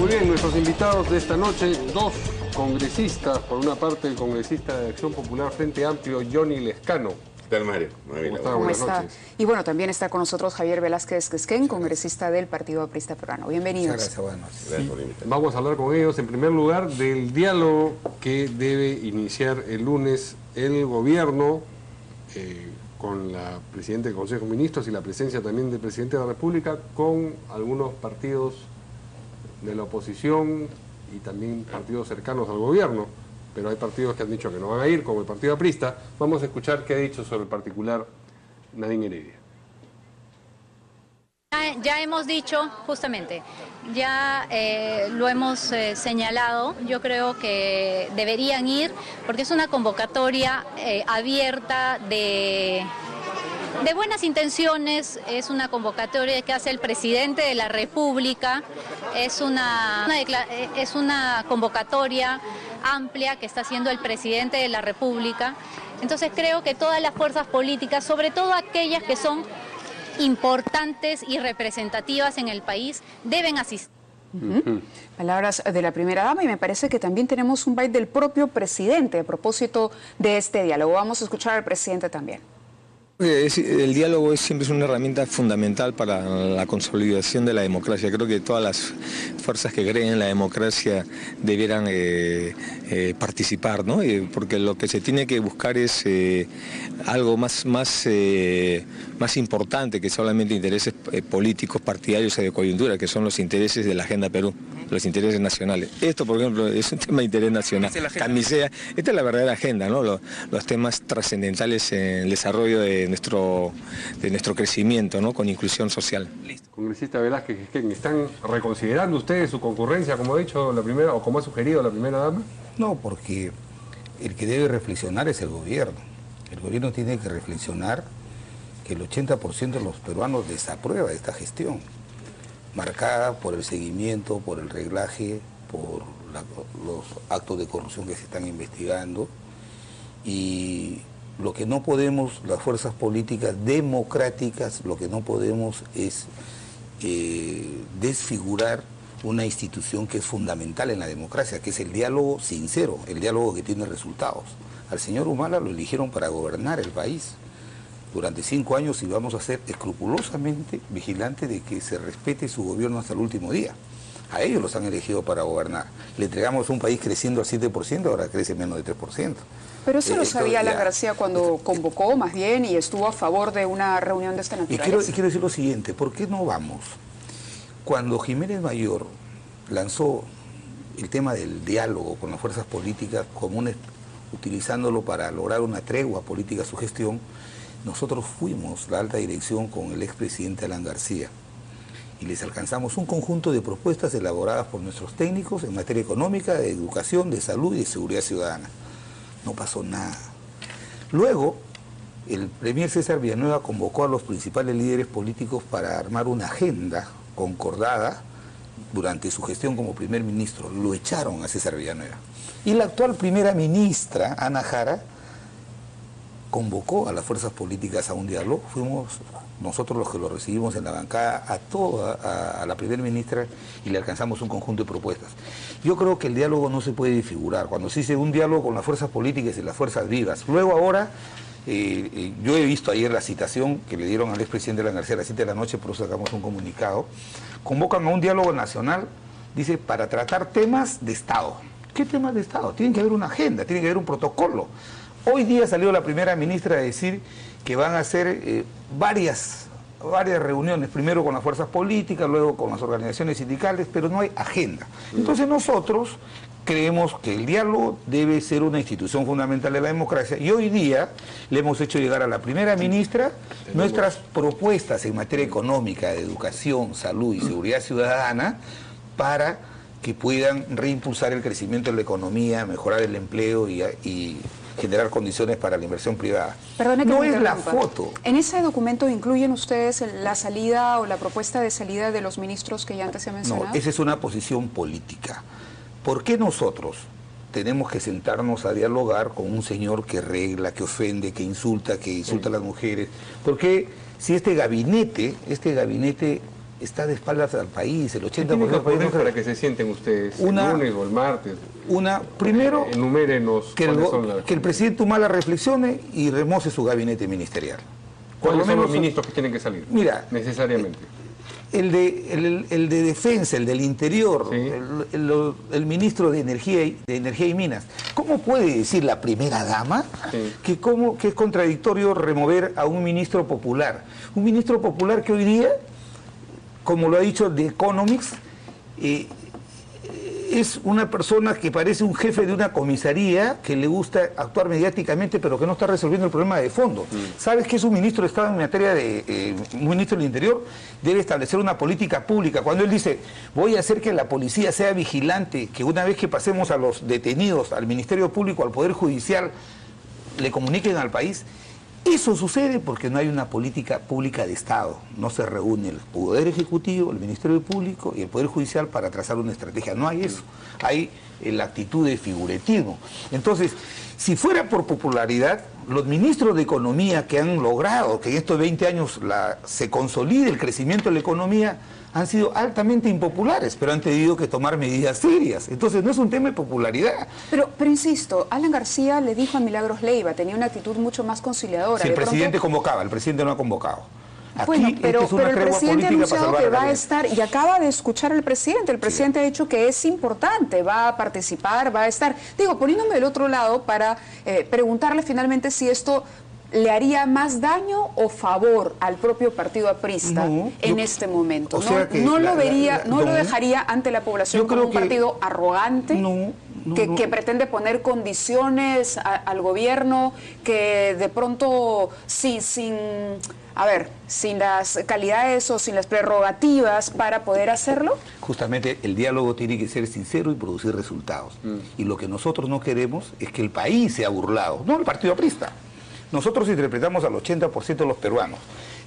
Muy bien, nuestros invitados de esta noche, dos congresistas. Por una parte, el congresista de Acción Popular Frente Amplio, Johnny Lescano. ¿Qué tal, Mario? ¿Cómo está? Y bueno, también está con nosotros Javier Velázquez Quesquén, congresista del Partido Aprista Peruano. Bienvenidos. Muchas gracias, buenas noches. Gracias por la invitación. Vamos a hablar con ellos, en primer lugar, del diálogo que debe iniciar el lunes el gobierno con la presidenta del Consejo de Ministros y la presencia también del presidente de la República, con algunos partidos de la oposición y también partidos cercanos al gobierno, pero hay partidos que han dicho que no van a ir, como el Partido Aprista. Vamos a escuchar qué ha dicho sobre el particular Nadine Heredia. Ya hemos dicho, justamente, ya lo hemos señalado, yo creo que deberían ir, porque es una convocatoria abierta de buenas intenciones, es una convocatoria que hace el presidente de la República, es una convocatoria amplia que está haciendo el presidente de la República. Entonces creo que todas las fuerzas políticas, sobre todo aquellas que son importantes y representativas en el país, deben asistir. Palabras de la primera dama, y me parece que también tenemos un byte del propio presidente a propósito de este diálogo. Vamos a escuchar al presidente también. El diálogo siempre es una herramienta fundamental para la consolidación de la democracia. Creo que todas las fuerzas que creen en la democracia debieran participar, ¿no? Porque lo que se tiene que buscar es algo más importante que solamente intereses políticos, partidarios y de coyuntura, que son los intereses de la Agenda Perú, los intereses nacionales. Esto, por ejemplo, es un tema de interés nacional. Camisea, esta es la verdadera agenda, ¿no? Los temas trascendentales en el desarrollo de nuestro crecimiento, ¿no? Con inclusión social. Congresista Velázquez, ¿están reconsiderando ustedes su concurrencia, como ha dicho la primera, o como ha sugerido la primera dama? No, porque el que debe reflexionar es el gobierno. El gobierno tiene que reflexionar que el 80% de los peruanos desaprueba esta gestión, marcada por el seguimiento, por el reglaje, por los actos de corrupción que se están investigando. Y lo que no podemos, las fuerzas políticas democráticas, lo que no podemos es desfigurar una institución que es fundamental en la democracia, que es el diálogo sincero, el diálogo que tiene resultados. Al señor Humala lo eligieron para gobernar el país durante 5 años y vamos a ser escrupulosamente vigilantes de que se respete su gobierno hasta el último día. A ellos los han elegido para gobernar. Le entregamos un país creciendo al 7%, ahora crece menos de 3%. Pero eso lo sabía Alan García cuando convocó, más bien, y estuvo a favor de una reunión de esta naturaleza. Y quiero decir lo siguiente, ¿por qué no vamos? Cuando Jiménez Mayor lanzó el tema del diálogo con las fuerzas políticas comunes, utilizándolo para lograr una tregua política a su gestión, nosotros fuimos, la alta dirección, con el expresidente Alan García, y les alcanzamos un conjunto de propuestas elaboradas por nuestros técnicos en materia económica, de educación, de salud y de seguridad ciudadana. No pasó nada. Luego, el premier César Villanueva convocó a los principales líderes políticos para armar una agenda concordada durante su gestión como primer ministro. Lo echaron a César Villanueva. Y la actual primera ministra, Ana Jara, convocó a las fuerzas políticas a un diálogo. Fuimos nosotros los que lo recibimos en la bancada a la primera ministra y le alcanzamos un conjunto de propuestas. Yo creo que el diálogo no se puede desfigurar. Cuando se dice un diálogo con las fuerzas políticas y las fuerzas vivas. Luego ahora, yo he visto ayer la citación que le dieron al expresidente Alan García a las 7 de la noche, por eso sacamos un comunicado. Convocan a un diálogo nacional, dice, para tratar temas de Estado. ¿Qué temas de Estado? Tiene que haber una agenda, tiene que haber un protocolo. Hoy día salió la primera ministra a decir que van a hacer varias reuniones, primero con las fuerzas políticas, luego con las organizaciones sindicales, pero no hay agenda. Entonces nosotros creemos que el diálogo debe ser una institución fundamental de la democracia y hoy día le hemos hecho llegar a la primera ministra nuestras propuestas en materia económica, de educación, salud y seguridad ciudadana para que puedan reimpulsar el crecimiento de la economía, mejorar el empleo y generar condiciones para la inversión privada. Perdone que no me es la interrumpa. foto. ¿En ese documento incluyen ustedes la salida o la propuesta de salida de los ministros que ya antes se ha mencionado? No, esa es una posición política. ¿Por qué nosotros tenemos que sentarnos a dialogar con un señor que regla, que ofende, que insulta a las mujeres? Porque si este gabinete está de espaldas al país, el 80% ¿Qué tiene que del país ocurrir no para que se sienten ustedes el lunes o el martes? Primero, enumérenos que el presidente Humala reflexione y remoce su gabinete ministerial. ¿Cuáles son los ministros que tienen que salir? Mira, necesariamente. El de Defensa, el del Interior, sí, el ministro de Energía y Minas. ¿Cómo puede decir la primera dama sí, que es contradictorio remover a un ministro popular? Un ministro popular que hoy día, como lo ha dicho The Economics, es una persona que parece un jefe de una comisaría que le gusta actuar mediáticamente pero que no está resolviendo el problema de fondo. ¿Sabes que es un ministro de Estado en materia de... un ministro del Interior debe establecer una política pública? Cuando él dice, voy a hacer que la policía sea vigilante, que una vez que pasemos a los detenidos, al Ministerio Público, al Poder Judicial, le comuniquen al país... Eso sucede porque no hay una política pública de Estado. No se reúne el Poder Ejecutivo, el Ministerio Público y el Poder Judicial para trazar una estrategia. No hay eso. Hay la actitud de figuretismo. Entonces, si fuera por popularidad, los ministros de Economía que han logrado que en estos 20 años se consolide el crecimiento de la economía han sido altamente impopulares, pero han tenido que tomar medidas serias. Entonces no es un tema de popularidad. Pero insisto, Alan García le dijo a Milagros Leiva, tenía una actitud mucho más conciliadora. Si el presidente convocaba, el presidente no ha convocado. Aquí, bueno, pero el presidente ha anunciado que va a estar, y acaba de escuchar al presidente, sí, ha dicho que es importante, va a participar, va a estar. Digo, poniéndome del otro lado para preguntarle finalmente si esto le haría más daño o favor al propio partido aprista en este momento. O sea no lo vería, no lo dejaría ante la población como un partido arrogante, que pretende poner condiciones al gobierno, que de pronto sin las calidades o sin las prerrogativas para poder hacerlo. Justamente el diálogo tiene que ser sincero y producir resultados. Y lo que nosotros no queremos es que el país sea burlado, no el partido aprista. Nosotros interpretamos al 80% de los peruanos.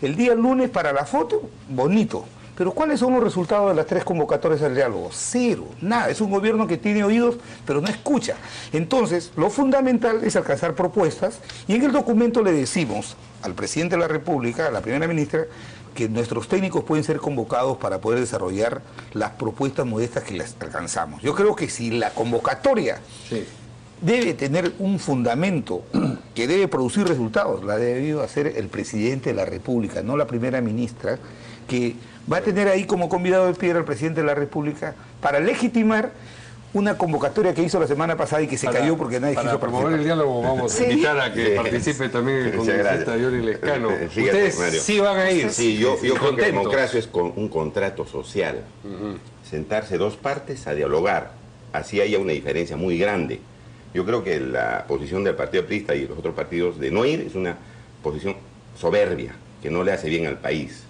El día lunes para la foto, bonito. Pero ¿cuáles son los resultados de las 3 convocatorias al diálogo? Cero, nada. Es un gobierno que tiene oídos, pero no escucha. Entonces, lo fundamental es alcanzar propuestas, y en el documento le decimos al presidente de la República, a la primera ministra, que nuestros técnicos pueden ser convocados para poder desarrollar las propuestas modestas que les alcanzamos. Yo creo que si la convocatoria... Sí, debe tener un fundamento que debe producir resultados, la debe hacer el presidente de la República, no la primera ministra, que va a tener ahí como convidado de piedra al presidente de la República para legitimar una convocatoria que hizo la semana pasada y que se cayó porque nadie quiso participar. Para promover el diálogo vamos a invitar a que participe también el congresista Johnny Lescano. Ustedes sí van a ir. Sí, yo creo que la democracia es un contrato social. Sentarse dos partes a dialogar, así haya una diferencia muy grande. Yo creo que la posición del Partido Aprista y los otros partidos de no ir es una posición soberbia, que no le hace bien al país.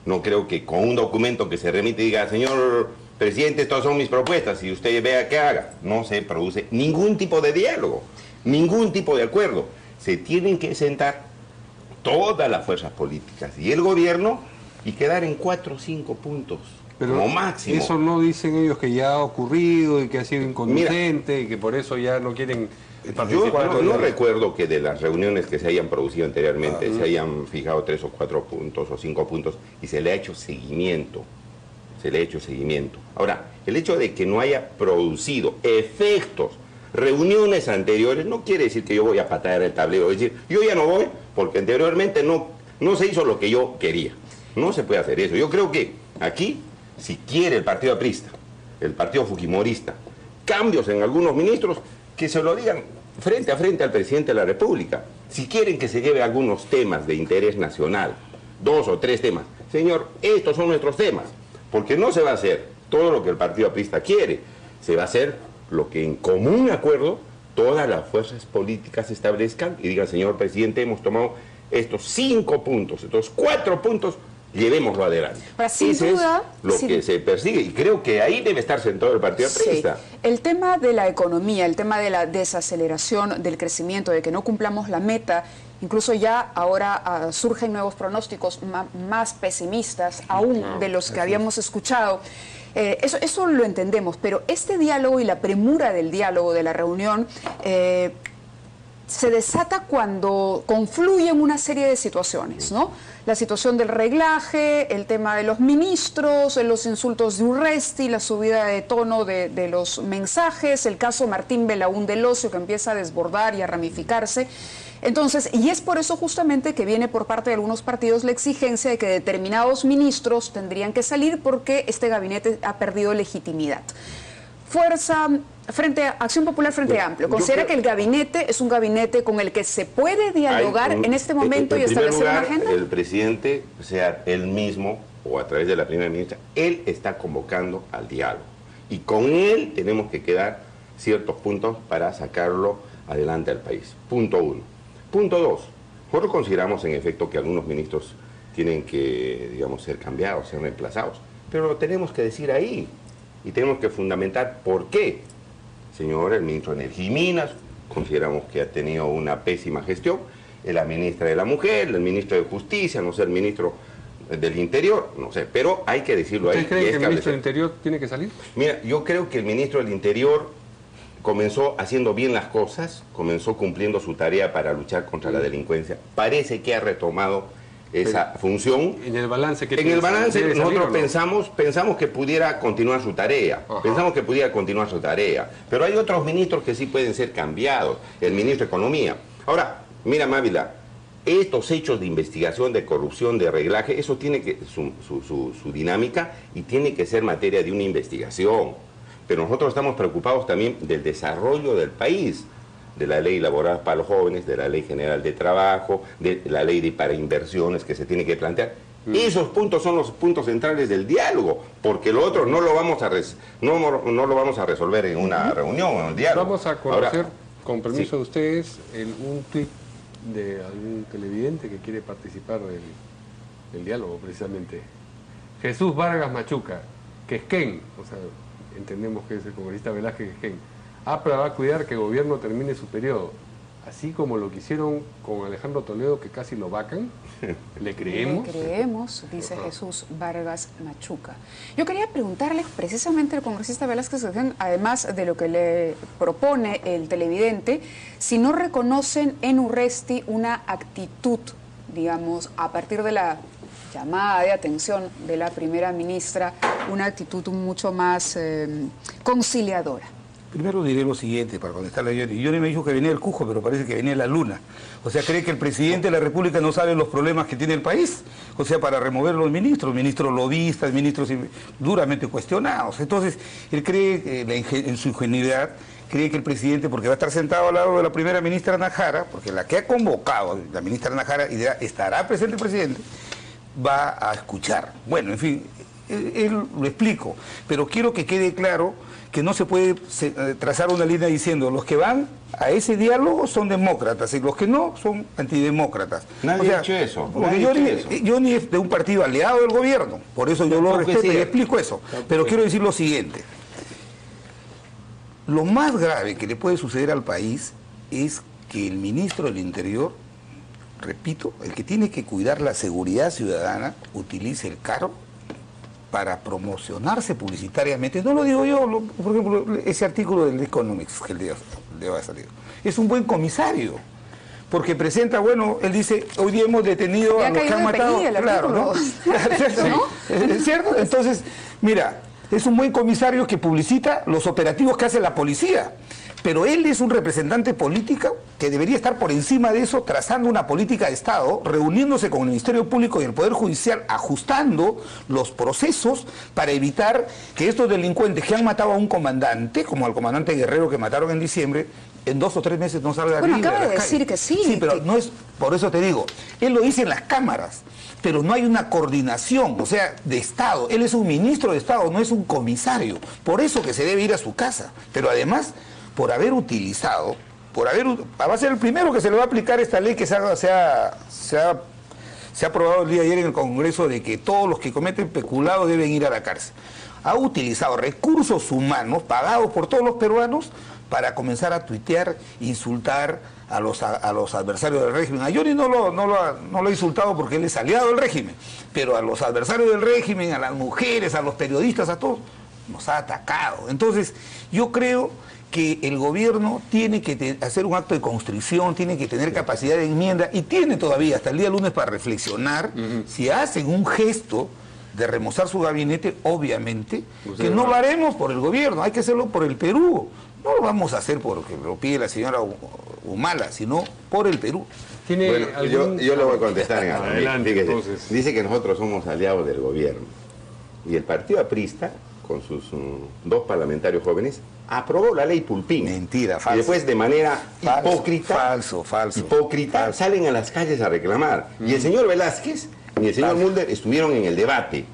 No creo que con un documento que se remite y diga, señor presidente, estas son mis propuestas y usted vea qué haga, no se produce ningún tipo de diálogo, ningún tipo de acuerdo. Se tienen que sentar todas las fuerzas políticas y el gobierno y quedar en 4 o 5 puntos. Pero como máximo. Eso no dicen ellos que ya ha ocurrido y que ha sido inconducente y que por eso ya no quieren participar. Yo no recuerdo que de las reuniones que se hayan producido anteriormente se hayan fijado 3 o 4 puntos o 5 puntos y se le ha hecho seguimiento. Ahora, el hecho de que no haya producido efectos reuniones anteriores no quiere decir que yo voy a patear el tablero. Es decir, yo ya no voy porque anteriormente no se hizo lo que yo quería. No se puede hacer eso. Yo creo que aquí, si quiere el partido aprista, el partido fujimorista, cambios en algunos ministros, que se lo digan frente a frente al presidente de la República. Si quieren que se lleve algunos temas de interés nacional, 2 o 3 temas, señor, estos son nuestros temas, porque no se va a hacer todo lo que el partido aprista quiere, se va a hacer lo que en común acuerdo todas las fuerzas políticas establezcan y digan, señor presidente, hemos tomado estos 5 puntos, estos 4 puntos, llevémoslo adelante. Ahora, sin duda, es lo que se persigue y creo que ahí debe estar sentado el partido aprista. Sí. El tema de la economía, el tema de la desaceleración del crecimiento, de que no cumplamos la meta, incluso ya ahora surgen nuevos pronósticos más pesimistas aún de los que habíamos escuchado. Eso lo entendemos, pero este diálogo y la premura del diálogo, de la reunión, se desata cuando confluyen una serie de situaciones, ¿no? La situación del reglaje, el tema de los ministros, los insultos de Urresti, la subida de tono de los mensajes, el caso Martín Belaún del Ocio que empieza a desbordar y a ramificarse. Entonces, y es por eso justamente que viene por parte de algunos partidos la exigencia de que determinados ministros tendrían que salir porque este gabinete ha perdido legitimidad. Acción Popular Frente Amplio, ¿considera que el gabinete es un gabinete con el que se puede dialogar en este momento y establecer una agenda? El presidente, sea él mismo o a través de la primera ministra, él está convocando al diálogo. Y con él tenemos que quedar ciertos puntos para sacarlo adelante al país. Punto 1. Punto 2. Nosotros consideramos en efecto que algunos ministros tienen que, digamos, ser cambiados, ser reemplazados. Pero lo tenemos que decir ahí. Y tenemos que fundamentar por qué. Señor, el ministro de Energía y Minas, consideramos que ha tenido una pésima gestión. La ministra de la Mujer, el ministro de Justicia, no sé, el ministro del Interior, no sé, pero hay que decirlo ahí. ¿Usted cree que el ministro del Interior tiene que salir? Mira, yo creo que el ministro del Interior comenzó haciendo bien las cosas, comenzó cumpliendo su tarea para luchar contra la delincuencia. Parece que ha retomado esa función. En el balance que nosotros pensamos que pudiera continuar su tarea. Pero hay otros ministros que sí pueden ser cambiados. El ministro de Economía. Ahora, mira, Mávila, estos hechos de investigación, de corrupción, de reglaje, eso tiene que su dinámica y tiene que ser materia de una investigación. Pero nosotros estamos preocupados también del desarrollo del país, de la ley laboral para los jóvenes, de la ley general de trabajo, de la ley para inversiones que se tiene que plantear. Esos puntos son los puntos centrales del diálogo, porque lo otro no lo vamos a resolver en una reunión, en un diálogo. Vamos a conocer, con permiso de ustedes, un tuit de algún televidente que quiere participar del diálogo, precisamente. Jesús Vargas Machuca, Quesquén, o sea, entendemos que es el congresista Velázquez Quesquén. APRA va a cuidar que el gobierno termine su periodo, así como lo que hicieron con Alejandro Toledo, que casi lo vacan. ¿Le creemos? Le creemos, dice Jesús Vargas Machuca. Yo quería preguntarle precisamente al congresista Velázquez, además de lo que le propone el televidente, si no reconocen en Urresti una actitud, digamos, a partir de la llamada de atención de la primera ministra, una actitud mucho más conciliadora. Primero diré lo siguiente para contestarle a Johnny. Johnny me dijo que venía el Cujo, pero parece que venía la Luna. O sea, ¿cree que el presidente de la República no sabe los problemas que tiene el país? O sea, para remover los ministros lobistas, ministros duramente cuestionados. Entonces, él cree, en su ingenuidad, cree que el presidente, porque va a estar sentado al lado de la primera ministra Najara, porque la que ha convocado, la ministra Najara, y estará presente el presidente, va a escuchar. Bueno, en fin, él lo explico, pero quiero que quede claro que no se puede trazar una línea diciendo los que van a ese diálogo son demócratas y los que no son antidemócratas. Nadie ha dicho eso. Johnny es de un partido aliado del gobierno, por eso yo lo respeto y explico eso. Pero quiero decir lo siguiente. Lo más grave que le puede suceder al país es que el ministro del Interior, repito, el que tiene que cuidar la seguridad ciudadana, utilice el cargo para promocionarse publicitariamente. No lo digo yo, por ejemplo, ese artículo del Economics que el día ha salido. Es un buen comisario, porque presenta, bueno, él dice, hoy día hemos detenido a los que han matado. Claro, ¿no? ¿Cierto? Entonces, mira, es un buen comisario que publicita los operativos que hace la policía. Pero él es un representante político que debería estar por encima de eso, trazando una política de Estado, reuniéndose con el Ministerio Público y el Poder Judicial, ajustando los procesos para evitar que estos delincuentes que han matado a un comandante, como al comandante Guerrero que mataron en diciembre, en 2 o 3 meses no salga libre. Bueno, acaba de decir que sí. Sí, pero no es, por eso te digo, él lo dice en las cámaras, pero no hay una coordinación, o sea, de Estado. Él es un ministro de Estado, no es un comisario. Por eso que se debe ir a su casa. Pero además, por haber utilizado, va a ser el primero que se le va a aplicar esta ley que se ha aprobado el día de ayer en el Congreso, de que todos los que cometen peculado deben ir a la cárcel. Ha utilizado recursos humanos pagados por todos los peruanos para comenzar a tuitear, insultar a los adversarios del régimen. A Johnny no lo ha insultado porque él es aliado del régimen, pero a los adversarios del régimen, a las mujeres, a los periodistas, a todos, nos ha atacado. Entonces, yo creo que el gobierno tiene que hacer un acto de constricción, tiene que tener capacidad de enmienda y tiene todavía hasta el día lunes para reflexionar. Si hacen un gesto de remozar su gabinete, obviamente, que no lo haremos por el gobierno, hay que hacerlo por el Perú. No lo vamos a hacer porque lo pide la señora Humala, sino por el Perú. Bueno, yo le voy a contestar en algo. Adelante, entonces. Dice que nosotros somos aliados del gobierno. Y el partido aprista, con sus dos parlamentarios jóvenes, aprobó la ley Pulpín. Mentira, falso. Y después, de manera hipócrita, falso. salen a las calles a reclamar. Y el señor Velázquez y el señor Mulder estuvieron en el debate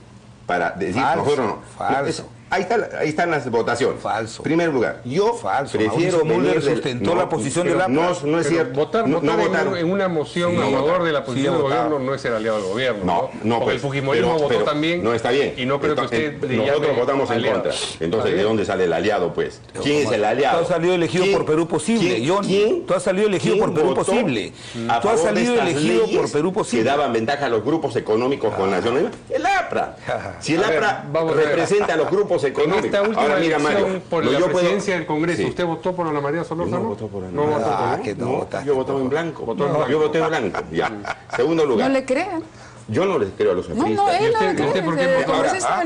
para decir, nosotros no. Falso. Ahí están las votaciones. Falso. Primer lugar, yo prefiero Mulder sustentó la posición de la... No es cierto. Votar en una moción a favor de la posición del gobierno no es ser aliado del gobierno. No, porque el fujimorismo votó también. No está bien. Y no creo que usted... Nosotros votamos en contra. Entonces, ¿de dónde sale el aliado, pues? ¿Quién es el aliado? Tú has salido elegido por Perú Posible, Johnny. Tú has salido elegido por Perú Posible. Tú has salido elegido por Perú Posible. Que daban ventaja a los grupos económicos con nacionalismo. El APRA. Si el APRA representa a los grupos económicos. Ahora mira, Mario, por la presidencia del Congreso, ¿usted votó por Ana María Solórzano? No votó por Ana María. Yo voté en blanco. Yo voté en blanco. Ya. Segundo lugar. No le crean. Yo no les creo a los apristas. No, él no. ¿Usted por qué votó?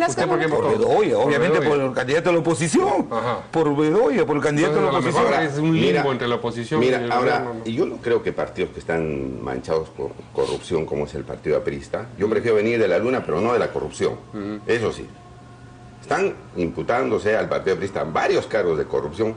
¿Usted por qué votó? Por Bedoya, obviamente por el candidato de la oposición. Por Bedoya, por el candidato de la oposición. Ahora es un limbo entre la oposición y el gobierno. Y yo no creo que partidos que están manchados por corrupción, como es el partido aprista, yo prefiero venir de la luna, pero no de la corrupción. Eso sí. Están imputándose al partido aprista varios cargos de corrupción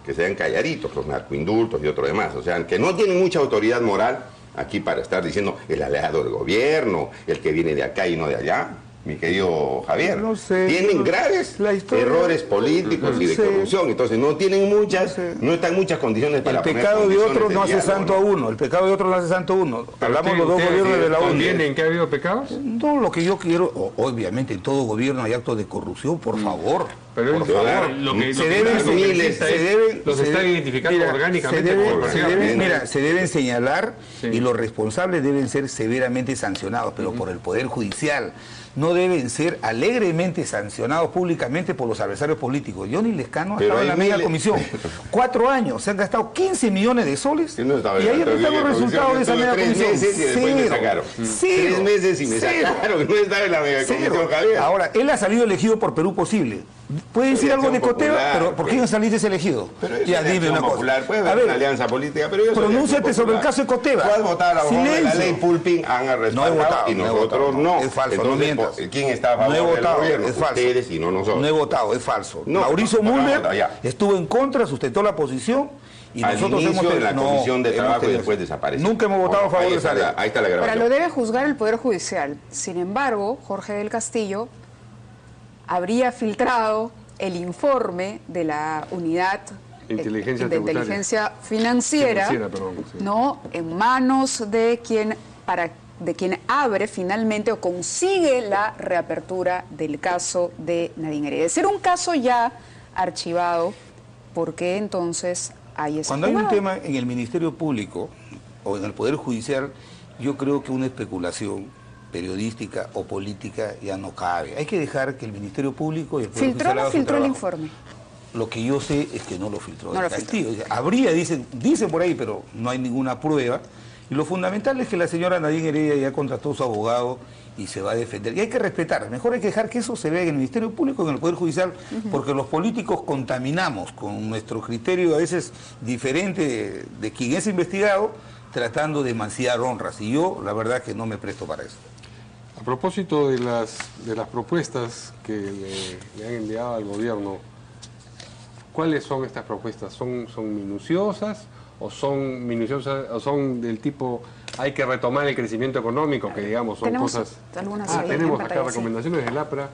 que sean calladitos, los narcoindultos y otro demás. O sea, que no tienen mucha autoridad moral aquí para estar diciendo el aliado del gobierno, el que viene de acá y no de allá. Mi querido Javier, no sé, tienen graves errores políticos y de corrupción, entonces no tienen no están muchas condiciones para poner. El pecado de otro no hace santo a uno, el pecado de otro no hace santo a uno. Hablamos los dos gobiernos de la ONU. ¿También en qué ha habido pecados? No, lo que yo quiero, obviamente en todo gobierno hay actos de corrupción, por favor. Pero por favor, los están identificando orgánicamente. Se deben señalar y los responsables deben ser severamente sancionados, pero por el Poder Judicial. No deben ser alegremente sancionados públicamente por los adversarios políticos. Johnny Lescano ha estado en la media comisión. 4 años, se han gastado 15 millones de soles y ahí están los resultados de esa media comisión. 3 meses y después me sacaron. 3 meses y me sacaron. No estaba en la media comisión, Javier. Ahora, él ha salido elegido por Perú Posible. ¿Puede decir algo de Coteva? Pero ¿por qué no saliste elegido? Ya dime una cosa. Puede haber una alianza política, pero yo pronúnciate sobre el caso de Coteva. Tú has votado a favor de la ley Pulpín, han respaldado y nosotros no. Es falso, entonces, ¿quién está a favor del gobierno? Es falso. Ustedes y no nosotros. No he votado, es falso. Mauricio Mulder estuvo en contra, sustentó la posición. Y nosotros hemos en la comisión de trabajo y después desapareció. Nunca hemos votado a favor de esa ley. Ahí está la grabación. Ahora lo debe juzgar el Poder Judicial. Sin embargo, Jorge del Castillo habría filtrado el informe de la unidad de inteligencia financiera, ¿no? En manos de quien abre finalmente o consigue la reapertura del caso de Nadine Heredia. De ser un caso ya archivado, ¿por qué entonces hay esa Cuando hay un tema en el Ministerio Público o en el Poder Judicial, yo creo que una especulación periodística o política ya no cabe. Hay que dejar que el Ministerio Público y el Poder Judicial hagan su trabajo. ¿Filtró el informe? Lo que yo sé es que no lo filtró. No lo Castillo. Habría, dicen por ahí, pero no hay ninguna prueba. Y lo fundamental es que la señora Nadine Heredia ya contrató a su abogado y se va a defender. Y hay que respetar. Mejor hay que dejar que eso se vea en el Ministerio Público y en el Poder Judicial, porque los políticos contaminamos con nuestro criterio a veces diferente de quien es investigado, tratando de mancillar honras. Y yo, la verdad, que no me presto para eso. A propósito de las propuestas que le han enviado al gobierno, ¿cuáles son estas propuestas? ¿Son minuciosas o son del tipo hay que retomar el crecimiento económico, que digamos son cosas... tenemos acá recomendaciones del APRA,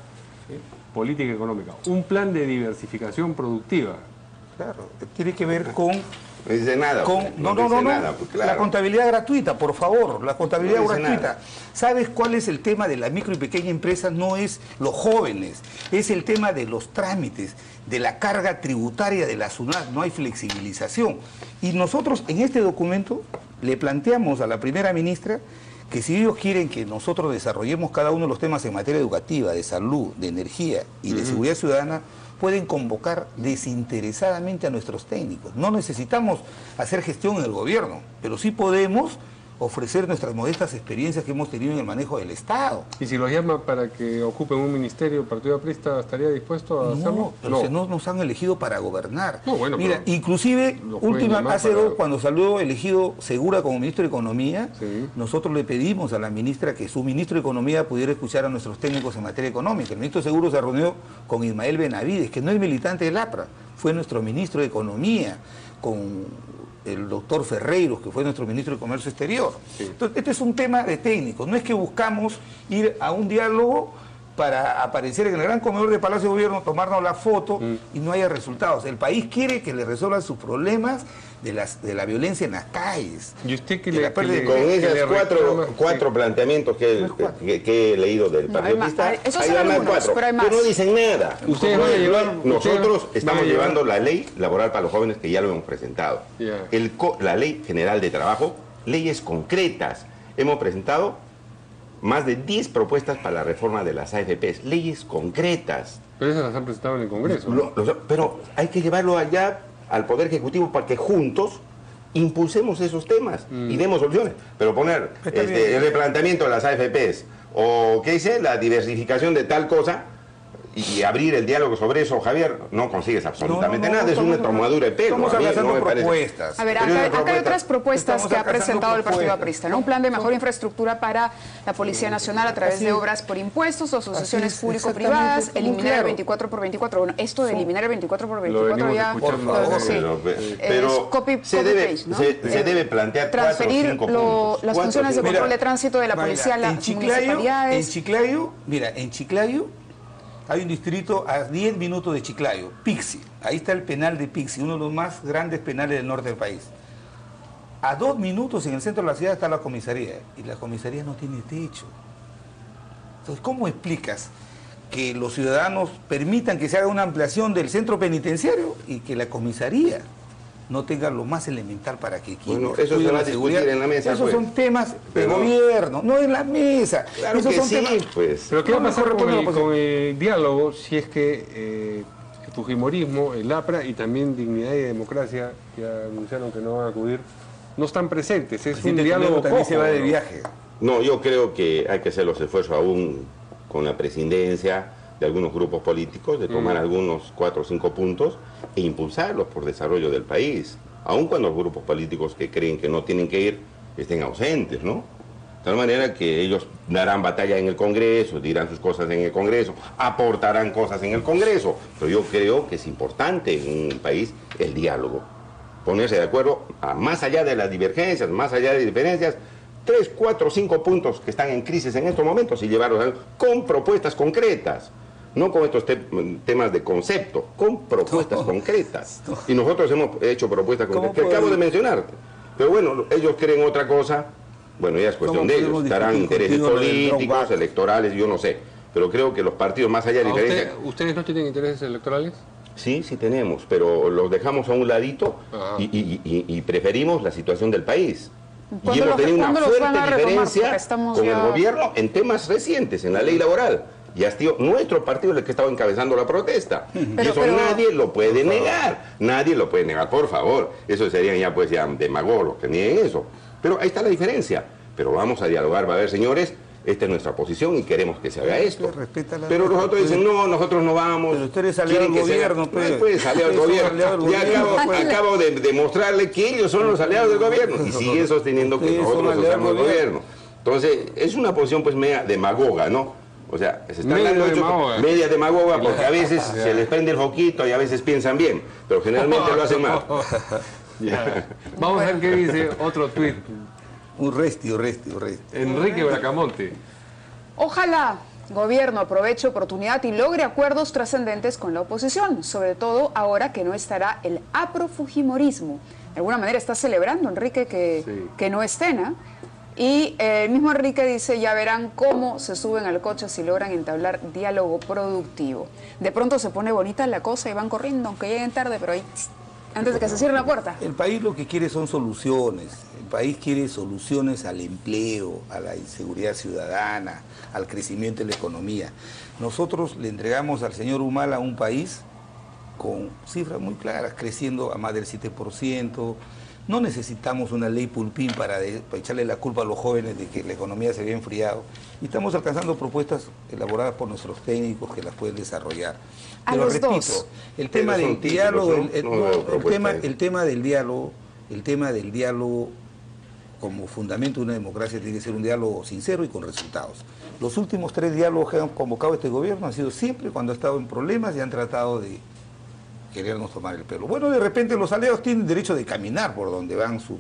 política económica, un plan de diversificación productiva. Claro, tiene que ver con... No dice nada. La contabilidad gratuita, por favor, la contabilidad gratuita. Nada. ¿Sabes cuál es el tema de la micro y pequeña empresa? No es los jóvenes, es el tema de los trámites, de la carga tributaria de la SUNAT, no hay flexibilización. Y nosotros en este documento le planteamos a la primera ministra que si ellos quieren que nosotros desarrollemos cada uno de los temas en materia educativa, de salud, de energía y de seguridad ciudadana, pueden convocar desinteresadamente a nuestros técnicos. No necesitamos hacer gestión en el gobierno, pero sí podemos ofrecer nuestras modestas experiencias que hemos tenido en el manejo del Estado. ¿Y si los llama para que ocupen un ministerio, el Partido Aprista estaría dispuesto a hacerlo? Pero no nos han elegido para gobernar. No, bueno, mira, inclusive, cuando salió elegido Segura como ministro de Economía, sí, nosotros le pedimos a la ministra que su ministro de Economía pudiera escuchar a nuestros técnicos en materia económica. El ministro Seguro se reunió con Ismael Benavides, que no es militante del APRA, fue nuestro ministro de Economía, con el doctor Ferreiros, que fue nuestro ministro de Comercio Exterior. Sí. Entonces, este es un tema de técnicos. No es que buscamos ir a un diálogo para aparecer en el gran comedor de Palacio de Gobierno, tomarnos la foto y no haya resultados. El país quiere que le resuelvan sus problemas de la violencia en las calles. ¿Y usted qué le con esos cuatro planteamientos que he leído del Partido Aprista? Esos son algunos, pero hay más. No dicen nada. Nosotros estamos llevando la ley laboral para los jóvenes, que ya lo hemos presentado. Yeah. La ley general de trabajo, leyes concretas. Hemos presentado más de 10 propuestas para la reforma de las AFPs, leyes concretas. Pero esas las han presentado en el Congreso. Pero hay que llevarlo allá al Poder Ejecutivo para que juntos impulsemos esos temas y demos soluciones. Pero poner el replanteamiento de las AFPs o, ¿qué dice?, la diversificación de tal cosa y abrir el diálogo sobre eso, Javier, no consigues absolutamente nada, es una tomadura de pelo. Estamos haciendo propuestas. A ver, acá hay otras propuestas que ha presentado el Partido Aprista, ¿no? Un plan de mejor infraestructura para la Policía Nacional a través de obras por impuestos o asociaciones público-privadas, eliminar el 24x24. Bueno, esto de eliminar el 24x24 ya... Por favor, pero se debe plantear transferir las funciones de control de tránsito de la policía a las municipalidades. En Chiclayo hay un distrito a 10 minutos de Chiclayo, Pixi. Ahí está el penal de Pixi, uno de los más grandes penales del norte del país. A 2 minutos en el centro de la ciudad está la comisaría, y la comisaría no tiene techo. Entonces, ¿cómo explicas que los ciudadanos permitan que se haga una ampliación del centro penitenciario y que la comisaría no tenga lo más elemental para que bueno, eso se va a discutir en la mesa? Esos son temas de gobierno, no en la mesa. Claro esos que son sí, temas... pues. Pero ¿qué va a pasar con el diálogo si es que el fujimorismo, el APRA y también Dignidad y Democracia, que anunciaron que no van a acudir, no están presentes? Es un diálogo también se va de viaje. No, yo creo que hay que hacer los esfuerzos aún con la presidencia de algunos grupos políticos, de tomar algunos 4 o 5 puntos e impulsarlos por desarrollo del país, aun cuando los grupos políticos que creen que no tienen que ir estén ausentes, ¿no? De tal manera que ellos darán batalla en el Congreso, dirán sus cosas en el Congreso, aportarán cosas en el Congreso, pero yo creo que es importante en un país el diálogo, ponerse de acuerdo más allá de las divergencias, más allá de diferencias, 3, 4, 5 puntos que están en crisis en estos momentos y llevarlos con propuestas concretas. No con estos temas de concepto, con propuestas concretas. Y nosotros hemos hecho propuestas concretas que acabo de mencionarte. Pero bueno, ellos creen otra cosa, bueno, ya es cuestión de ellos. Darán intereses políticos, electorales, yo no sé. Pero creo que los partidos, más allá de diferencias... ¿Ustedes no tienen intereses electorales? Sí, sí tenemos, pero los dejamos a un ladito y preferimos la situación del país. Y hemos tenido una fuerte diferencia con el gobierno en temas recientes, en la ley laboral. Y ha sido nuestro partido el que estaba encabezando la protesta. Y eso nadie lo puede negar. Nadie lo puede negar, por favor. Eso serían ya pues ya demagogos que nieguen eso. Pero ahí está la diferencia. Pero vamos a dialogar, va a ver, señores, esta es nuestra posición y queremos que se haga esto. Pero los otros dicen, no, nosotros no vamos. Pero usted es aliado del gobierno. Pues aliado del gobierno. Ya acabo de demostrarle que ellos son los aliados del gobierno. Y siguen sosteniendo que nosotros somos el gobierno. Entonces, es una posición pues media demagoga, ¿no? O sea, se están dando media demagoga porque a veces se les prende el foquito y a veces piensan bien, pero generalmente lo hacen mal. Vamos a ver qué dice otro tuit. Un resti. Enrique Bracamonte. Ojalá gobierno aproveche oportunidad y logre acuerdos trascendentes con la oposición, sobre todo ahora que no estará el aprofujimorismo. De alguna manera está celebrando, Enrique, que no estén, ¿eh? Y el mismo Enrique dice, ya verán cómo se suben al coche si logran entablar diálogo productivo. De pronto se pone bonita la cosa y van corriendo, aunque lleguen tarde, pero ahí, antes de que se cierre la puerta. El país lo que quiere son soluciones. El país quiere soluciones al empleo, a la inseguridad ciudadana, al crecimiento de la economía. Nosotros le entregamos al señor Humala un país con cifras muy claras, creciendo a más del 7%. No necesitamos una ley Pulpín para echarle la culpa a los jóvenes de que la economía se había enfriado. Y estamos alcanzando propuestas elaboradas por nuestros técnicos que las pueden desarrollar. Pero repito, el tema del diálogo, el tema del diálogo como fundamento de una democracia tiene que ser un diálogo sincero y con resultados. Los últimos 3 diálogos que han convocado este gobierno han sido siempre cuando ha estado en problemas y han tratado de querernos tomar el pelo. Bueno, de repente los aliados tienen derecho de caminar por donde van sus...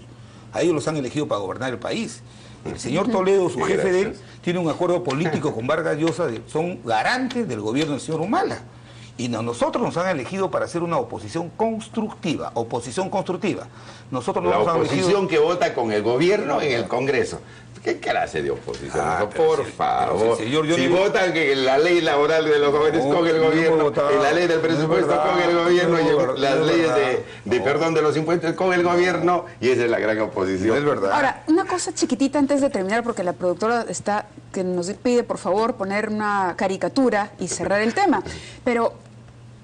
A ellos los han elegido para gobernar el país. El señor Toledo, su jefe de él, tiene un acuerdo político con Vargas Llosa, son garantes del gobierno del señor Humala. Y nosotros nos han elegido para hacer una oposición constructiva. Nosotros no la nos han oposición elegido... que vota con el gobierno en el Congreso. ¿Qué clase de oposición? Por favor. Si votan que la ley laboral de los jóvenes con el gobierno, la ley del presupuesto con el gobierno, y las leyes de perdón de los impuestos con el gobierno, y esa es la gran oposición. Es verdad. Ahora, una cosa chiquitita antes de terminar, porque la productora está que nos pide, por favor, poner una caricatura y cerrar el tema. Pero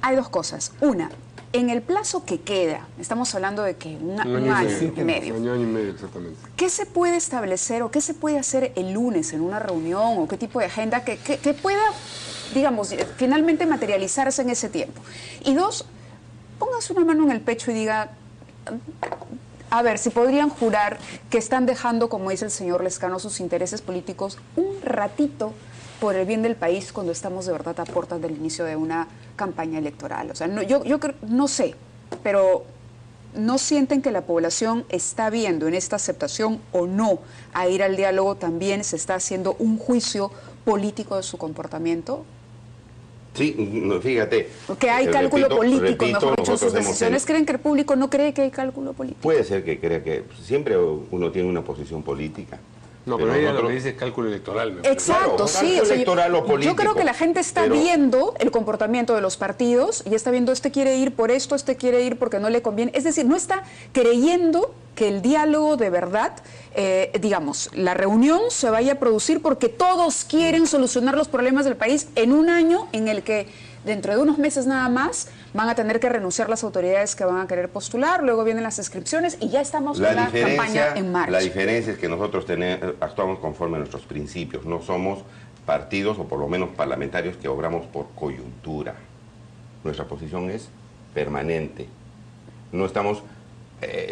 hay 2 cosas. Una, en el plazo que queda, estamos hablando de que un año y medio. Un año y medio, exactamente. ¿Qué se puede establecer o qué se puede hacer el lunes en una reunión o qué tipo de agenda que pueda, digamos, finalmente materializarse en ese tiempo? Y 2, póngase una mano en el pecho y diga, a ver, si podrían jurar que están dejando, como dice el señor Lezcano, sus intereses políticos un ratito por el bien del país cuando estamos de verdad a puertas del inicio de una campaña electoral. O sea, yo no sé, pero ¿no sienten que la población está viendo en esta aceptación o no a ir al diálogo también se está haciendo un juicio político de su comportamiento? Sí, fíjate. Que hay cálculo político, mejor dicho, en sus decisiones. tenido... ¿Creen que el público no cree que hay cálculo político? Puede ser que crea que siempre uno tiene una posición política. No, pero ella lo que dice es cálculo electoral. Exacto, claro, sí. O sea, electoral o político, yo creo que la gente está viendo el comportamiento de los partidos y está viendo este quiere ir por esto, este quiere ir porque no le conviene. Es decir, no está creyendo que el diálogo de verdad, digamos, la reunión se vaya a producir porque todos quieren solucionar los problemas del país en un año en el que dentro de unos meses nada más van a tener que renunciar las autoridades que van a querer postular, luego vienen las inscripciones y ya estamos con la campaña en marcha. La diferencia es que nosotros actuamos conforme a nuestros principios, no somos partidos o por lo menos parlamentarios que obramos por coyuntura. Nuestra posición es permanente. No estamos,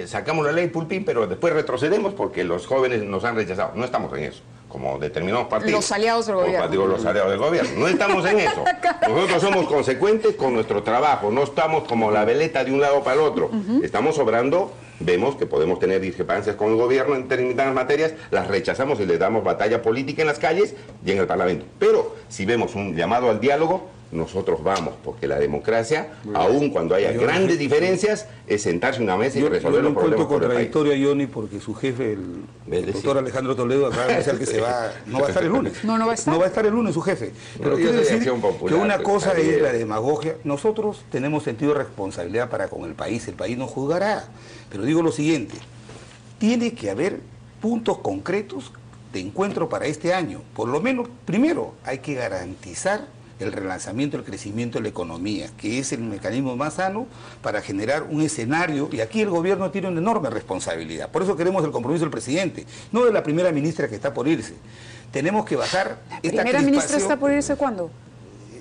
sacamos la ley Pulpín, pero después retrocedemos porque los jóvenes nos han rechazado. No estamos en eso. Como determinados partidos. Los aliados del gobierno. Digo, los aliados del gobierno. No estamos en eso. Nosotros somos consecuentes con nuestro trabajo. No estamos como la veleta de un lado para el otro. Estamos obrando, vemos que podemos tener discrepancias con el gobierno en determinadas materias, las rechazamos y le damos batalla política en las calles y en el Parlamento. Pero si vemos un llamado al diálogo, nosotros vamos, porque la democracia, aun cuando haya grandes diferencias, es sentarse en una mesa y resolver los problemas. Yo encuentro contradictorio a Johnny porque su jefe, el doctor Alejandro Toledo, acaba de decir que no va a estar el lunes. No va a estar. No va a estar el lunes su jefe. Pero quiero decir que una cosa es la demagogia. Nosotros tenemos sentido de responsabilidad para con el país nos juzgará. Pero digo lo siguiente, tiene que haber puntos concretos de encuentro para este año. Por lo menos, primero, hay que garantizar el relanzamiento, el crecimiento de la economía, que es el mecanismo más sano para generar un escenario, y aquí el gobierno tiene una enorme responsabilidad. Por eso queremos el compromiso del presidente, no de la primera ministra que está por irse. Tenemos que bajar esta crispación. ¿La primera ministra está por irse cuándo?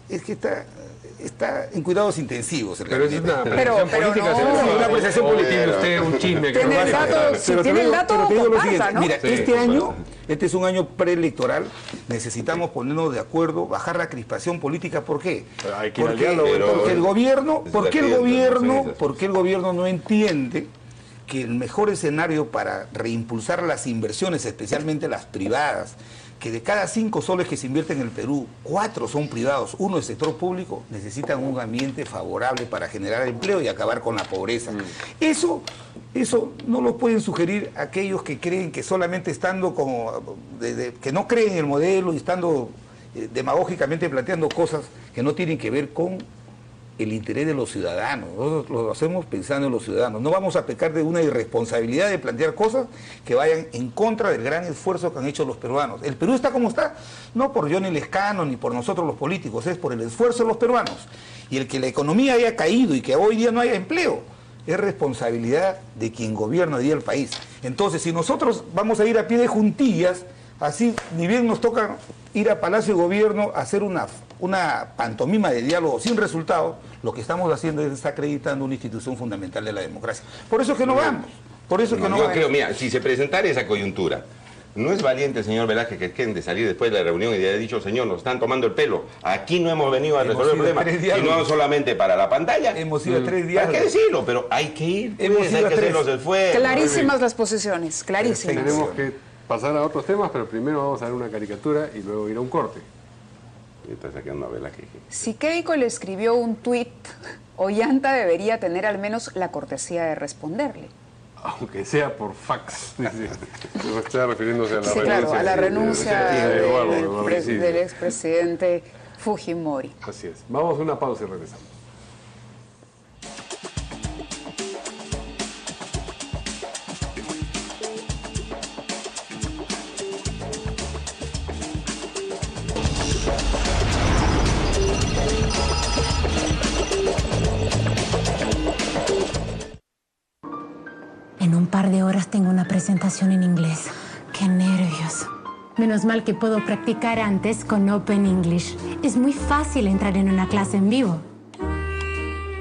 Es que está en cuidados intensivos. Pero es una apreciación política. No, una apreciación política. Tiene usted un chisme. Tiene el dato, si tiene el dato, comparta, ¿no? Mira, este año, este es un año preelectoral, necesitamos ponernos de acuerdo, bajar la crispación política. ¿Por qué? Porque el gobierno no entiende que el mejor escenario para reimpulsar las inversiones, especialmente las privadas, que de cada 5 soles que se invierten en el Perú, 4 son privados, 1 es sector público, necesitan un ambiente favorable para generar empleo y acabar con la pobreza. Eso no lo pueden sugerir aquellos que creen que solamente estando que no creen en el modelo y estando demagógicamente planteando cosas que no tienen que ver con el interés de los ciudadanos, nosotros lo hacemos pensando en los ciudadanos. No vamos a pecar de una irresponsabilidad de plantear cosas que vayan en contra del gran esfuerzo que han hecho los peruanos. El Perú está como está, no por Johnny Lescano ni por nosotros los políticos, es por el esfuerzo de los peruanos. Y el que la economía haya caído y que hoy día no haya empleo, es responsabilidad de quien gobierna hoy día el país. Entonces, si nosotros vamos a ir a pie de juntillas, así ni bien nos toca ir a Palacio de Gobierno a hacer una pantomima de diálogo sin resultado, lo que estamos haciendo es desacreditando una institución fundamental de la democracia. Por eso es que no vamos. Por eso es que no yo vamos. creo, mira, si se presentara esa coyuntura, no es valiente el señor Velázquez Quesquén de salir después de la reunión y de haber dicho, señor, nos están tomando el pelo. Aquí no hemos venido a resolver el problema, sino solamente para la pantalla. Hemos ido a 3 días. Hay que decirlo, pero hay que ir. Hemos hay ido a que hacer 3. los esfuerzos. Clarísimas las posiciones, clarísimas. Tenemos que pasar a otros temas, pero primero vamos a ver una caricatura y luego ir a un corte. Está sacando a Velázquez. Si Keiko le escribió un tuit, Ollanta debería tener al menos la cortesía de responderle. Aunque sea por fax. Está refiriéndose a la Sí, renuncia. claro, a la renuncia del ex. expresidente Fujimori. Así es. Vamos a una pausa y regresamos. En un par de horas tengo una presentación en inglés. ¡Qué nervios! Menos mal que puedo practicar antes con Open English. Es muy fácil entrar en una clase en vivo.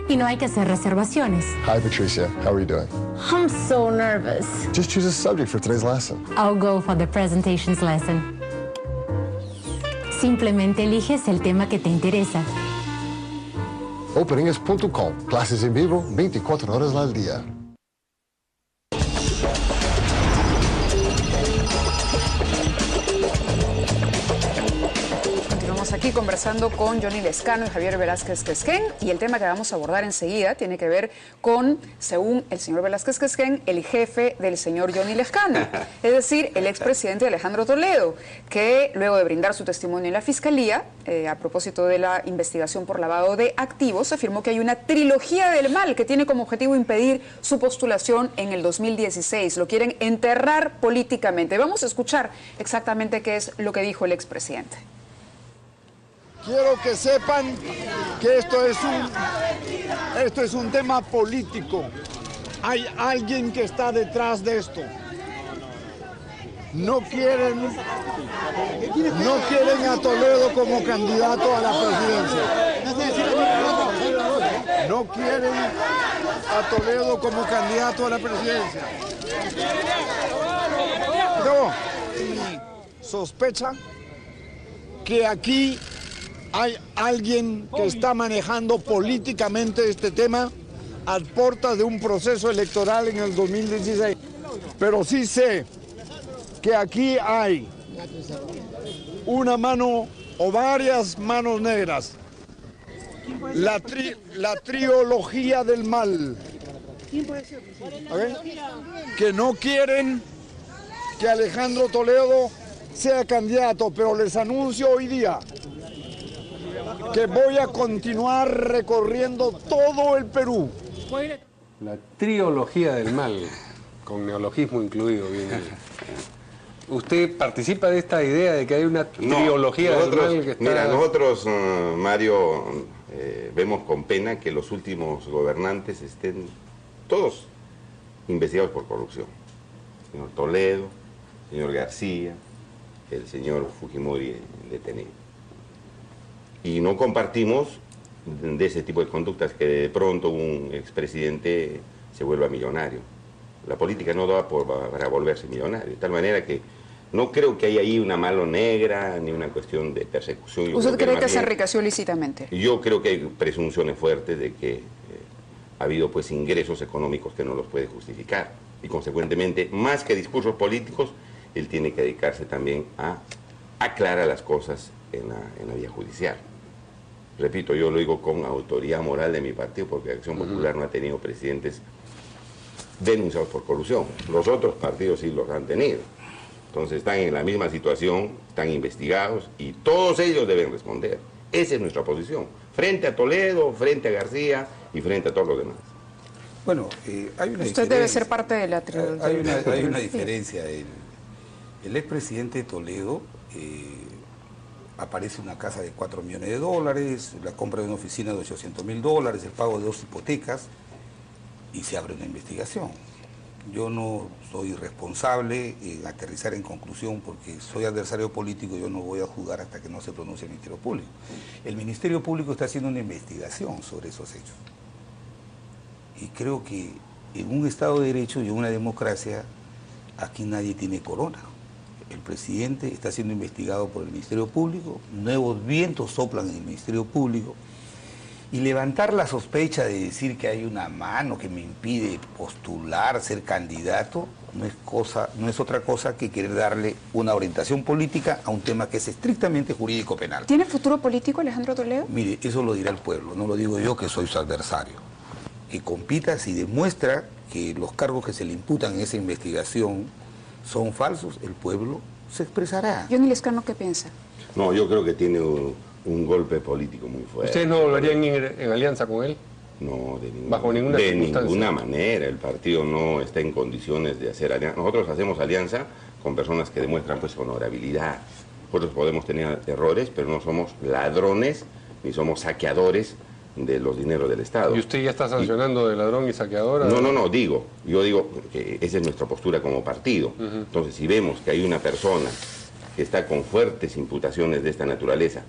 Y no hay que hacer reservaciones. Hi, Patricia. How are you doing? I'm so nervous. Just choose a subject for today's lesson. I'll go for the presentations lesson. Simplemente eliges el tema que te interesa. OpenEnglish.com. Clases en vivo 24 horas al día. Aquí conversando con Johnny Lescano y Javier Velázquez Quesquén, y el tema que vamos a abordar enseguida tiene que ver con, según el señor Velázquez Quesquén, el jefe del señor Johnny Lescano, es decir, el expresidente Alejandro Toledo, que luego de brindar su testimonio en la Fiscalía, a propósito de la investigación por lavado de activos, afirmó que hay una trilogía del mal que tiene como objetivo impedir su postulación en el 2016. Lo quieren enterrar políticamente. Vamos a escuchar exactamente qué es lo que dijo el expresidente. Quiero que sepan que esto es un tema político. Hay alguien que está detrás de esto. No quieren a Toledo como candidato a la presidencia. No quieren a Toledo como candidato a la presidencia. No, sospecha que aquí hay alguien que está manejando políticamente este tema a puertas de un proceso electoral en el 2016. Pero sí sé que aquí hay una mano o varias manos negras. La trilogía del mal. ¿Okay? Que no quieren que Alejandro Toledo sea candidato, pero les anuncio hoy día que voy a continuar recorriendo todo el Perú. La trilogía del mal, con neologismo incluido, bien ahí. ¿Usted participa de esta idea de que hay una trilogía del mal que está...? Mira, nosotros, Mario, vemos con pena que los últimos gobernantes estén todos investigados por corrupción. El señor Toledo, el señor García, el señor Fujimori detenido. Y no compartimos de ese tipo de conductas que de pronto un expresidente se vuelva millonario. La política no da para volverse millonario, de tal manera que no creo que haya ahí una mano negra ni una cuestión de persecución. ¿Usted cree que se enriqueció lícitamente? Yo creo que hay presunciones fuertes de que ha habido pues ingresos económicos que no los puede justificar y consecuentemente, más que discursos políticos, él tiene que dedicarse también a aclarar las cosas en la vía judicial. Repito, yo lo digo con autoridad moral de mi partido, porque Acción Popular no ha tenido presidentes denunciados por corrupción. Los otros partidos sí los han tenido. Entonces están en la misma situación, están investigados y todos ellos deben responder. Esa es nuestra posición, frente a Toledo, frente a García y frente a todos los demás. Bueno, hay una Usted debe ser parte de la tribuna. Hay una diferencia. El expresidente Toledo aparece una casa de $4 millones, la compra de una oficina de $800.000, el pago de 2 hipotecas, y se abre una investigación. Yo no soy responsable en aterrizar en conclusión porque soy adversario político, yo no voy a juzgar hasta que no se pronuncie el Ministerio Público. El Ministerio Público está haciendo una investigación sobre esos hechos. Y creo que en un Estado de Derecho y en una democracia, aquí nadie tiene corona. El presidente está siendo investigado por el Ministerio Público, nuevos vientos soplan en el Ministerio Público, y levantar la sospecha de decir que hay una mano que me impide postular, ser candidato, no es otra cosa que querer darle una orientación política a un tema que es estrictamente jurídico penal. ¿Tiene futuro político Alejandro Toledo? Mire, eso lo dirá el pueblo, no lo digo yo que soy su adversario. Que compita si demuestra que los cargos que se le imputan en esa investigación son falsos, el pueblo se expresará. Johnny Lescano, ¿qué piensa? No, yo creo que tiene un golpe político muy fuerte. ¿Ustedes no volverían en alianza con él? No, bajo ninguna circunstancia. De ninguna manera. El partido no está en condiciones de hacer alianza. Nosotros hacemos alianza con personas que demuestran pues honorabilidad. Nosotros podemos tener errores, pero no somos ladrones ni somos saqueadores de los dineros del Estado. ¿Y usted ya está sancionando de ladrón y saqueador? No, yo digo que esa es nuestra postura como partido. Entonces, si vemos que hay una persona que está con fuertes imputaciones de esta naturaleza,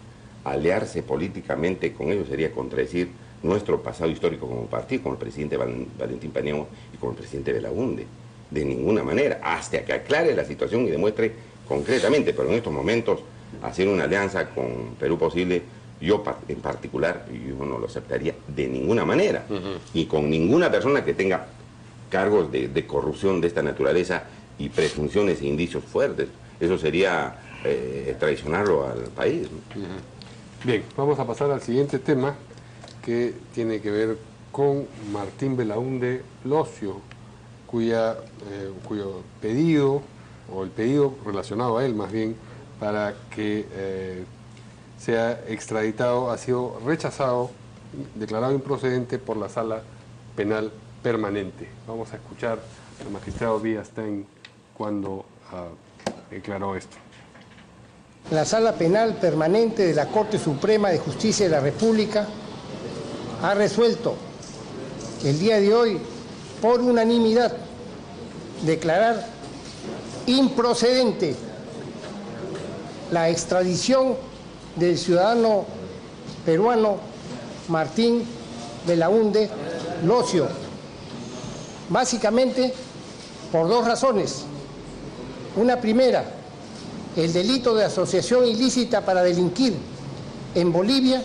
aliarse políticamente con ellos sería contradecir nuestro pasado histórico como partido, con el presidente Valentín Paniagua y con el presidente Belaúnde. De ninguna manera, hasta que aclare la situación y demuestre concretamente, pero en estos momentos, hacer una alianza con Perú Posible, yo en particular, yo no lo aceptaría de ninguna manera, y con ninguna persona que tenga cargos de corrupción de esta naturaleza y presunciones e indicios fuertes. Eso sería traicionarlo al país, ¿no? Bien, vamos a pasar al siguiente tema, que tiene que ver con Martín Belaúnde Locio, cuyo pedido, o el pedido relacionado a él más bien, para que sea extraditado, ha sido rechazado, declarado improcedente por la Sala Penal Permanente. Vamos a escuchar al magistrado Villastain cuando declaró esto. La Sala Penal Permanente de la Corte Suprema de Justicia de la República ha resuelto el día de hoy, por unanimidad, declarar improcedente la extradición del ciudadano peruano Martín Belaúnde Locio, básicamente por dos razones. Una primera, el delito de asociación ilícita para delinquir en Bolivia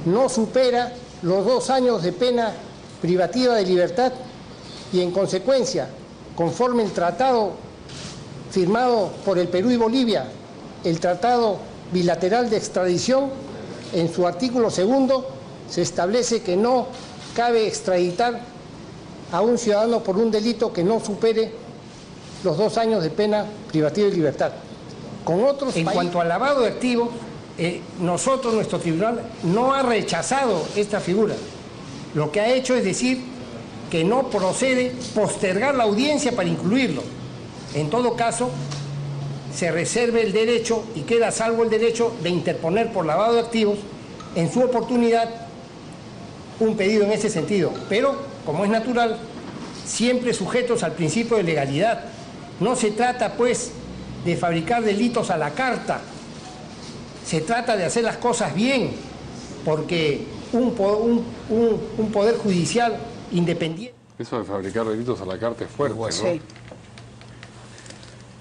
no supera los 2 años de pena privativa de libertad y, en consecuencia, conforme el tratado firmado por el Perú y Bolivia, el Tratado Bilateral de Extradición, en su artículo 2, se establece que no cabe extraditar a un ciudadano por un delito que no supere los 2 años de pena privativa de libertad. Con otros en cuanto al lavado de activos, nuestro tribunal no ha rechazado esta figura. Lo que ha hecho es decir que no procede postergar la audiencia para incluirlo. En todo caso, se reserve el derecho y queda a salvo el derecho de interponer por lavado de activos en su oportunidad un pedido en ese sentido. Pero, como es natural, siempre sujetos al principio de legalidad. No se trata, pues, de fabricar delitos a la carta. Se trata de hacer las cosas bien, porque un poder judicial independiente... Eso de fabricar delitos a la carta es fuerte, ¿no? Sí.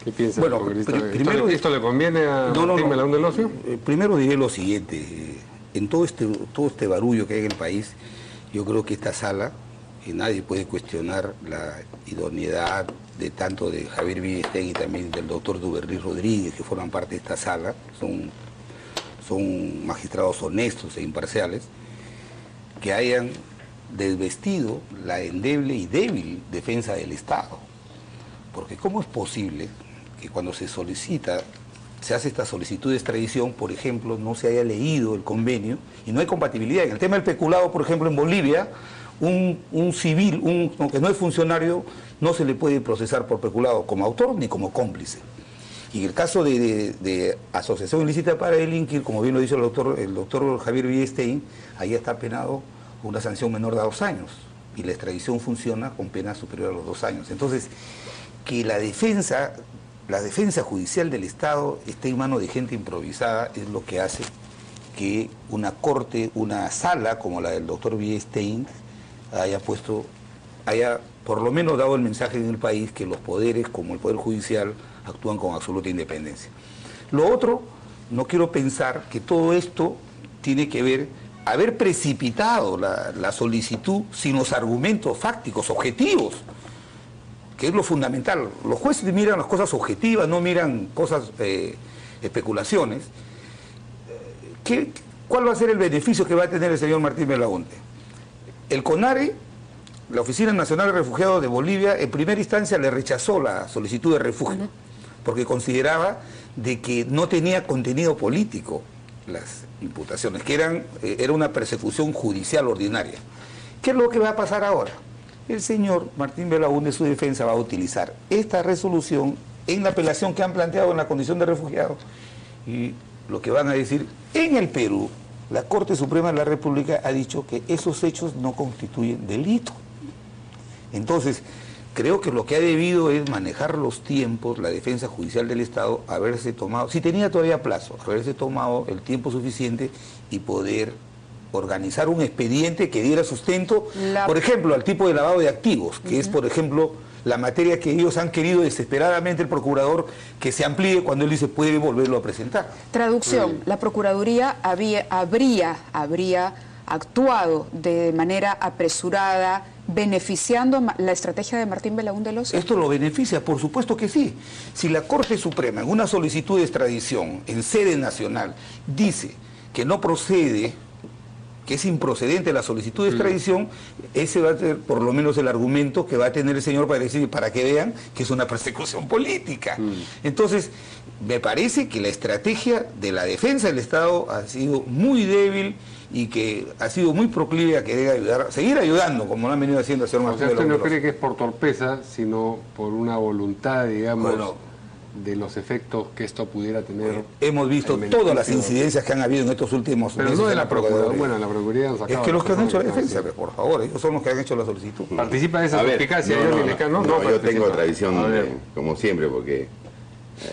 ¿Qué piensa el congresista? Primero, ¿Esto le conviene a Martín Belaúnde Locio? Primero diré lo siguiente. En todo este barullo que hay en el país, yo creo que esta sala, nadie puede cuestionar la idoneidad de tanto de Javier Villastain y también del doctor Duberry Rodríguez, que forman parte de esta sala, son magistrados honestos e imparciales, que hayan desvestido la endeble y débil defensa del Estado. Porque ¿cómo es posible que cuando se solicita se hace esta solicitud de extradición, por ejemplo, no se haya leído el convenio y no hay compatibilidad. En el tema del peculado, por ejemplo, en Bolivia, un civil, aunque no es funcionario, no se le puede procesar por peculado como autor ni como cómplice. Y en el caso de asociación ilícita para delinquir, como bien lo dice el doctor Javier Villestein, ahí está penado una sanción menor de 2 años y la extradición funciona con pena superior a los 2 años. Entonces, que la defensa judicial del Estado esté en manos de gente improvisada es lo que hace que una corte, una sala como la del doctor Villestein haya por lo menos dado el mensaje en el país que los poderes, como el Poder Judicial, actúan con absoluta independencia. Lo otro, no quiero pensar que todo esto tiene que ver, haber precipitado la solicitud sin los argumentos fácticos, objetivos, que es lo fundamental. Los jueces miran las cosas objetivas, no miran cosas, especulaciones. ¿Cuál va a ser el beneficio que va a tener el señor Martín Belaúnde? El CONARE, la Oficina Nacional de Refugiados de Bolivia, en primera instancia le rechazó la solicitud de refugio, porque consideraba de que no tenía contenido político las imputaciones, que era una persecución judicial ordinaria. ¿Qué es lo que va a pasar ahora? El señor Martín Belaúnde, su defensa, va a utilizar esta resolución en la apelación que han planteado en la condición de refugiado, y lo que van a decir, en el Perú, la Corte Suprema de la República ha dicho que esos hechos no constituyen delito. Entonces, creo que lo que ha debido es manejar los tiempos, la defensa judicial del Estado, haberse tomado, si tenía todavía plazo, haberse tomado el tiempo suficiente y poder organizar un expediente que diera sustento, por ejemplo, al tipo de lavado de activos, que es, por ejemplo, la materia que ellos han querido desesperadamente el procurador que se amplíe cuando él dice puede volverlo a presentar. Traducción, la Procuraduría habría actuado de manera apresurada, beneficiando la estrategia de Martín Belaúnde Locio. ¿Esto lo beneficia? Por supuesto que sí. Si la Corte Suprema, en una solicitud de extradición en sede nacional, dice que no procede, que es improcedente la solicitud de extradición, ese va a ser por lo menos el argumento que va a tener el señor para decir, para que vean que es una persecución política. Entonces, me parece que la estrategia de la defensa del Estado ha sido muy débil y que ha sido muy proclive a querer seguir ayudando, como lo han venido haciendo el señor Martín Belaúnde. Usted no Locio. cree que es por torpeza, sino por una voluntad, digamos, de los efectos que esto pudiera tener. Hemos visto todas las incidencias que han habido en estos últimos meses. Pero no de la Procuraduría. Bueno, la Procuraduría nos acaba. Es que los que han hecho la defensa, por favor, ellos son los que han hecho la solicitud. ¿Participa de esa suspicacia? No, yo tengo tradición, como siempre, porque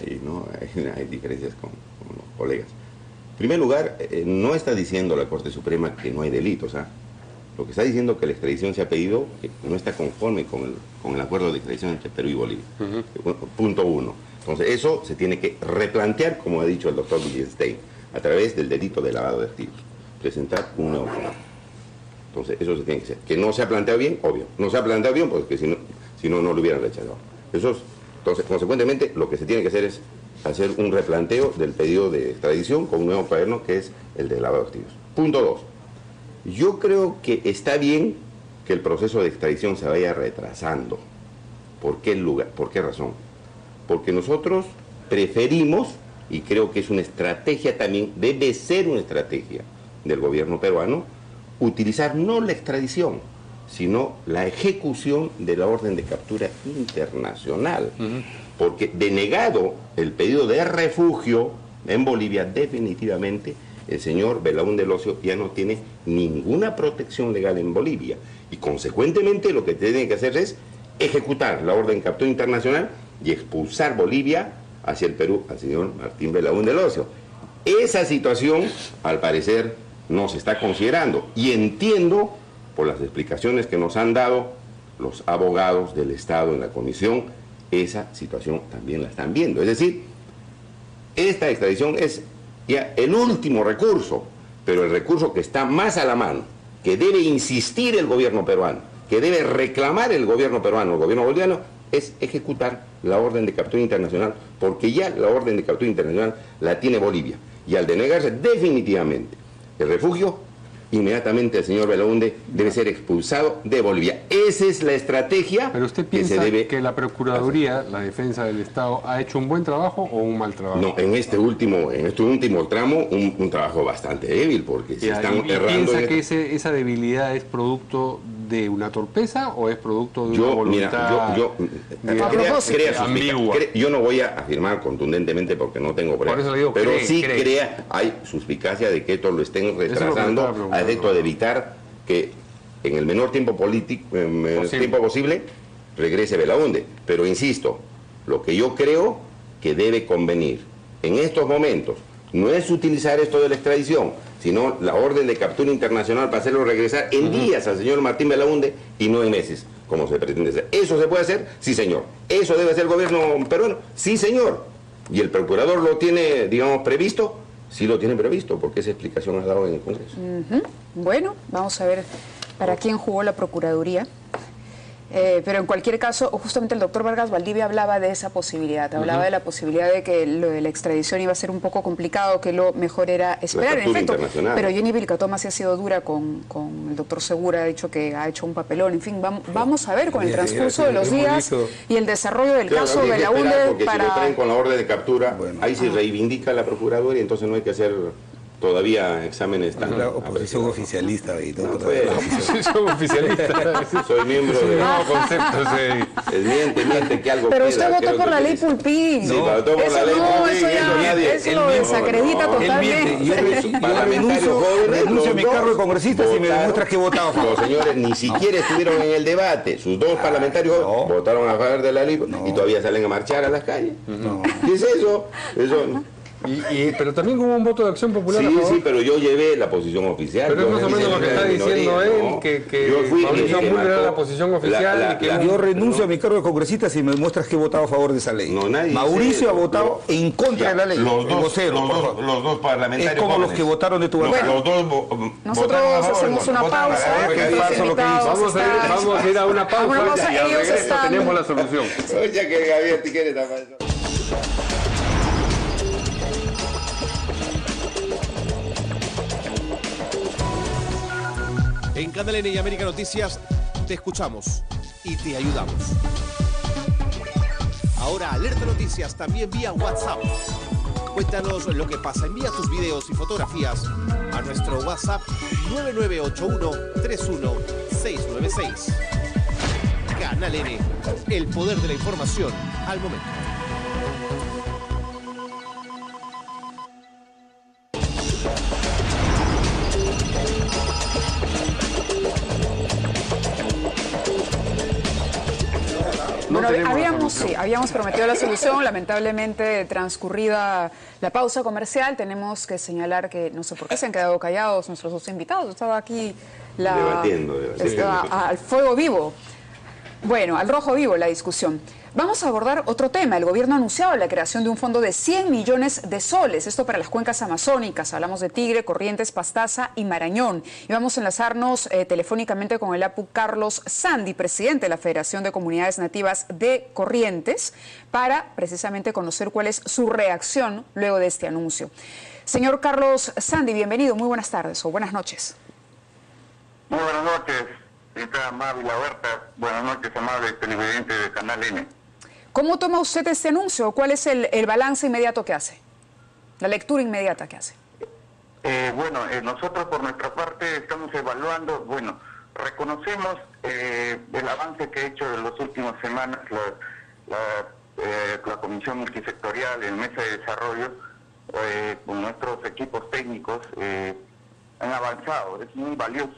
hay diferencias con los colegas. En primer lugar, no está diciendo la Corte Suprema que no hay delitos. Lo que está diciendo es que la extradición se ha pedido, que no está conforme con el acuerdo de extradición entre Perú y Bolivia. Punto 1. Entonces, eso se tiene que replantear, como ha dicho el doctor Villestein, a través del delito de lavado de activos. Presentar un nuevo plan. Entonces, eso se tiene que hacer. Que no se ha planteado bien, obvio. No se ha planteado bien porque si no, no lo hubieran rechazado. Entonces, consecuentemente, lo que se tiene que hacer es hacer un replanteo del pedido de extradición con un nuevo cuaderno que es el de lavado de activos. Punto 2. Yo creo que está bien que el proceso de extradición se vaya retrasando. ¿Por qué razón? Porque nosotros preferimos, y creo que es una estrategia también, debe ser una estrategia del gobierno peruano, utilizar no la extradición, sino la ejecución de la orden de captura internacional. Porque denegado el pedido de refugio en Bolivia, definitivamente el señor Belaúnde Locio ya no tiene ninguna protección legal en Bolivia. Y consecuentemente lo que tiene que hacer es ejecutar la orden de captura internacional y expulsar Bolivia hacia el Perú al señor Martín Belaúnde Locio. Esa situación, al parecer, no se está considerando. Y entiendo, por las explicaciones que nos han dado los abogados del Estado en la comisión, esa situación también la están viendo. Es decir, esta extradición es ya el último recurso, pero el recurso que está más a la mano, que debe insistir el gobierno peruano, que debe reclamar el gobierno peruano, el gobierno boliviano, es ejecutar la orden de captura internacional, porque ya la orden de captura internacional la tiene Bolivia. Y al denegarse definitivamente el refugio, inmediatamente el señor Belaunde debe ser expulsado de Bolivia. Esa es la estrategia. Pero usted piensa que la Procuraduría, la defensa del Estado, ¿ha hecho un buen trabajo o un mal trabajo? No, en este último tramo, un trabajo bastante débil, porque se están errando. ¿Piensa que esa debilidad es producto de una torpeza o es producto de una voluntad yo no voy a afirmar contundentemente porque no tengo pruebas, pero hay suspicacia de que esto lo estén retrasando a efecto de evitar que en el menor tiempo posible regrese Belaunde. Pero insisto, lo que yo creo que debe convenir en estos momentos no es utilizar esto de la extradición, sino la orden de captura internacional para hacerlo regresar en días al señor Martín Belaunde y no en meses, como se pretende hacer. ¿Eso se puede hacer? Sí, señor. ¿Eso debe hacer el gobierno peruano? Sí, señor. ¿Y el procurador lo tiene, digamos, previsto? Sí lo tiene previsto, porque esa explicación ha dado en el Congreso. Bueno, vamos a ver para quién jugó la Procuraduría. Pero en cualquier caso, justamente el doctor Vargas Valdivia hablaba de esa posibilidad, hablaba de la posibilidad de que lo de la extradición iba a ser un poco complicado, que lo mejor era esperar, en efecto. Pero Jenny Vilcatoma sí ha sido dura con el doctor Segura, ha dicho que ha hecho un papelón, en fin, vamos a ver con el transcurso de los días y el desarrollo del caso de Belaunde. Porque si lo traen con la orden de captura, ahí se reivindica la Procuraduría y entonces no hay que hacer todavía exámenes tan... La oposición oficialista y todo. La oposición oficialista. Soy miembro de... conceptos. Miente que algo pero usted votó por la ley Pulpín. Sí, votó por la ley Pulpín. Eso lo desacredita totalmente. Yo renuncio a mi cargo de congresista si me demuestras que he votado a favor. Los señores ni siquiera estuvieron en el debate. Sus dos parlamentarios votaron a favor de la ley y todavía salen a marchar a las calles. ¿Qué es eso? Pero también hubo un voto de Acción Popular. Sí, pero yo llevé la posición oficial. Pero es más o menos lo que está diciendo él, que Mauricio Müller era la posición oficial. Yo renuncio a mi cargo de congresista si me demuestras que he votado a favor de esa ley. Mauricio ha votado en contra de la ley. Los dos parlamentarios. Es como los que votaron de tu partido. Nosotros hacemos una pausa. Vamos a ir a una pausa y al regreso tenemos la solución. Ya que Gabriel te quiere también. En Canal N y América Noticias te escuchamos y te ayudamos. Ahora Alerta Noticias también vía WhatsApp. Cuéntanos lo que pasa. Envía tus videos y fotografías a nuestro WhatsApp 9981-31696. Canal N, el poder de la información al momento. Bueno, habíamos prometido la solución, lamentablemente transcurrida la pausa comercial, tenemos que señalar que no sé por qué se han quedado callados nuestros dos invitados, estaba aquí debatiendo. Estaba al fuego vivo, bueno, al rojo vivo la discusión. Vamos a abordar otro tema. El gobierno ha anunciado la creación de un fondo de 100 millones de soles, esto para las cuencas amazónicas. Hablamos de Tigre, Corrientes, Pastaza y Marañón. Y vamos a enlazarnos telefónicamente con el APU Carlos Sandy, presidente de la Federación de Comunidades Nativas de Corrientes, para precisamente conocer cuál es su reacción luego de este anuncio. Señor Carlos Sandy, bienvenido, muy buenas tardes o buenas noches. Muy buenas noches, señorita Mávila Huerta. Buenas noches, amable televidente de Canal N. ¿Cómo toma usted este anuncio? ¿Cuál es el balance inmediato que hace? La lectura inmediata que hace. Nosotros por nuestra parte estamos evaluando, reconocemos el avance que ha hecho en las últimas semanas la Comisión Multisectorial en Mesa de Desarrollo, con nuestros equipos técnicos, han avanzado, es muy valioso,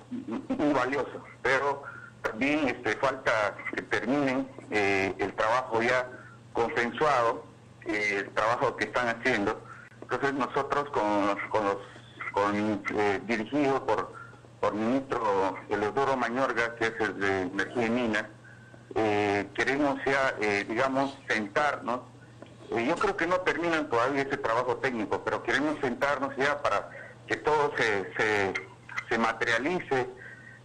pero también falta que terminen el trabajo ya consensuado, el trabajo que están haciendo. Entonces nosotros dirigido por ministro Eleodoro Mañorga, que es el de Energía y Minas, queremos ya, sentarnos. Yo creo que no terminan todavía ese trabajo técnico, pero queremos sentarnos ya para que todo se materialice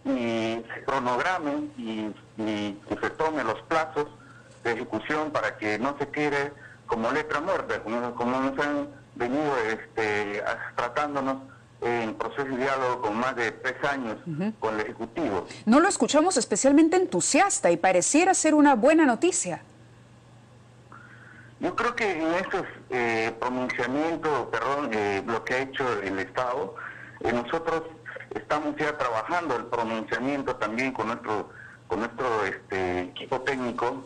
y se cronograme y que se tomen los plazos de ejecución para que no se quede como letra muerta, como nos han venido tratándonos en proceso de diálogo con más de 3 años con el Ejecutivo. No lo escuchamos especialmente entusiasta y pareciera ser una buena noticia. Yo creo que en estos pronunciamientos, lo que ha hecho el Estado, nosotros estamos ya trabajando el pronunciamiento también con nuestro equipo técnico,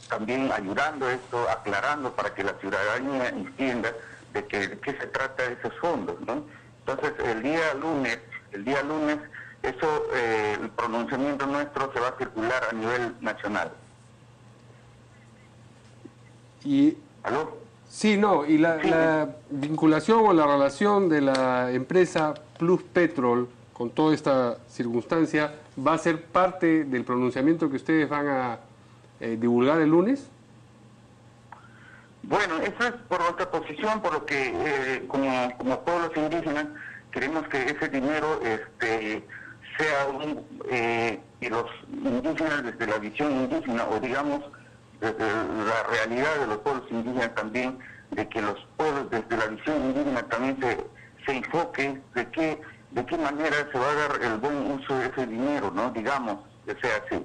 también ayudando esto, aclarando para que la ciudadanía entienda de qué se trata de esos fondos, ¿no? Entonces el día lunes, eso, el pronunciamiento nuestro se va a circular a nivel nacional. Y, ¿aló? Sí, no, y la vinculación o la relación de la empresa Pluspetrol con toda esta circunstancia va a ser parte del pronunciamiento que ustedes van a divulgar el lunes. Bueno, eso es por nuestra posición, por lo que como pueblos indígenas queremos que ese dinero sea y los indígenas desde la visión indígena, o digamos desde la realidad de los pueblos indígenas también, de que los pueblos desde la visión indígena también se enfoquen de qué manera se va a dar el buen uso de ese dinero, ¿no? Digamos, que sea así.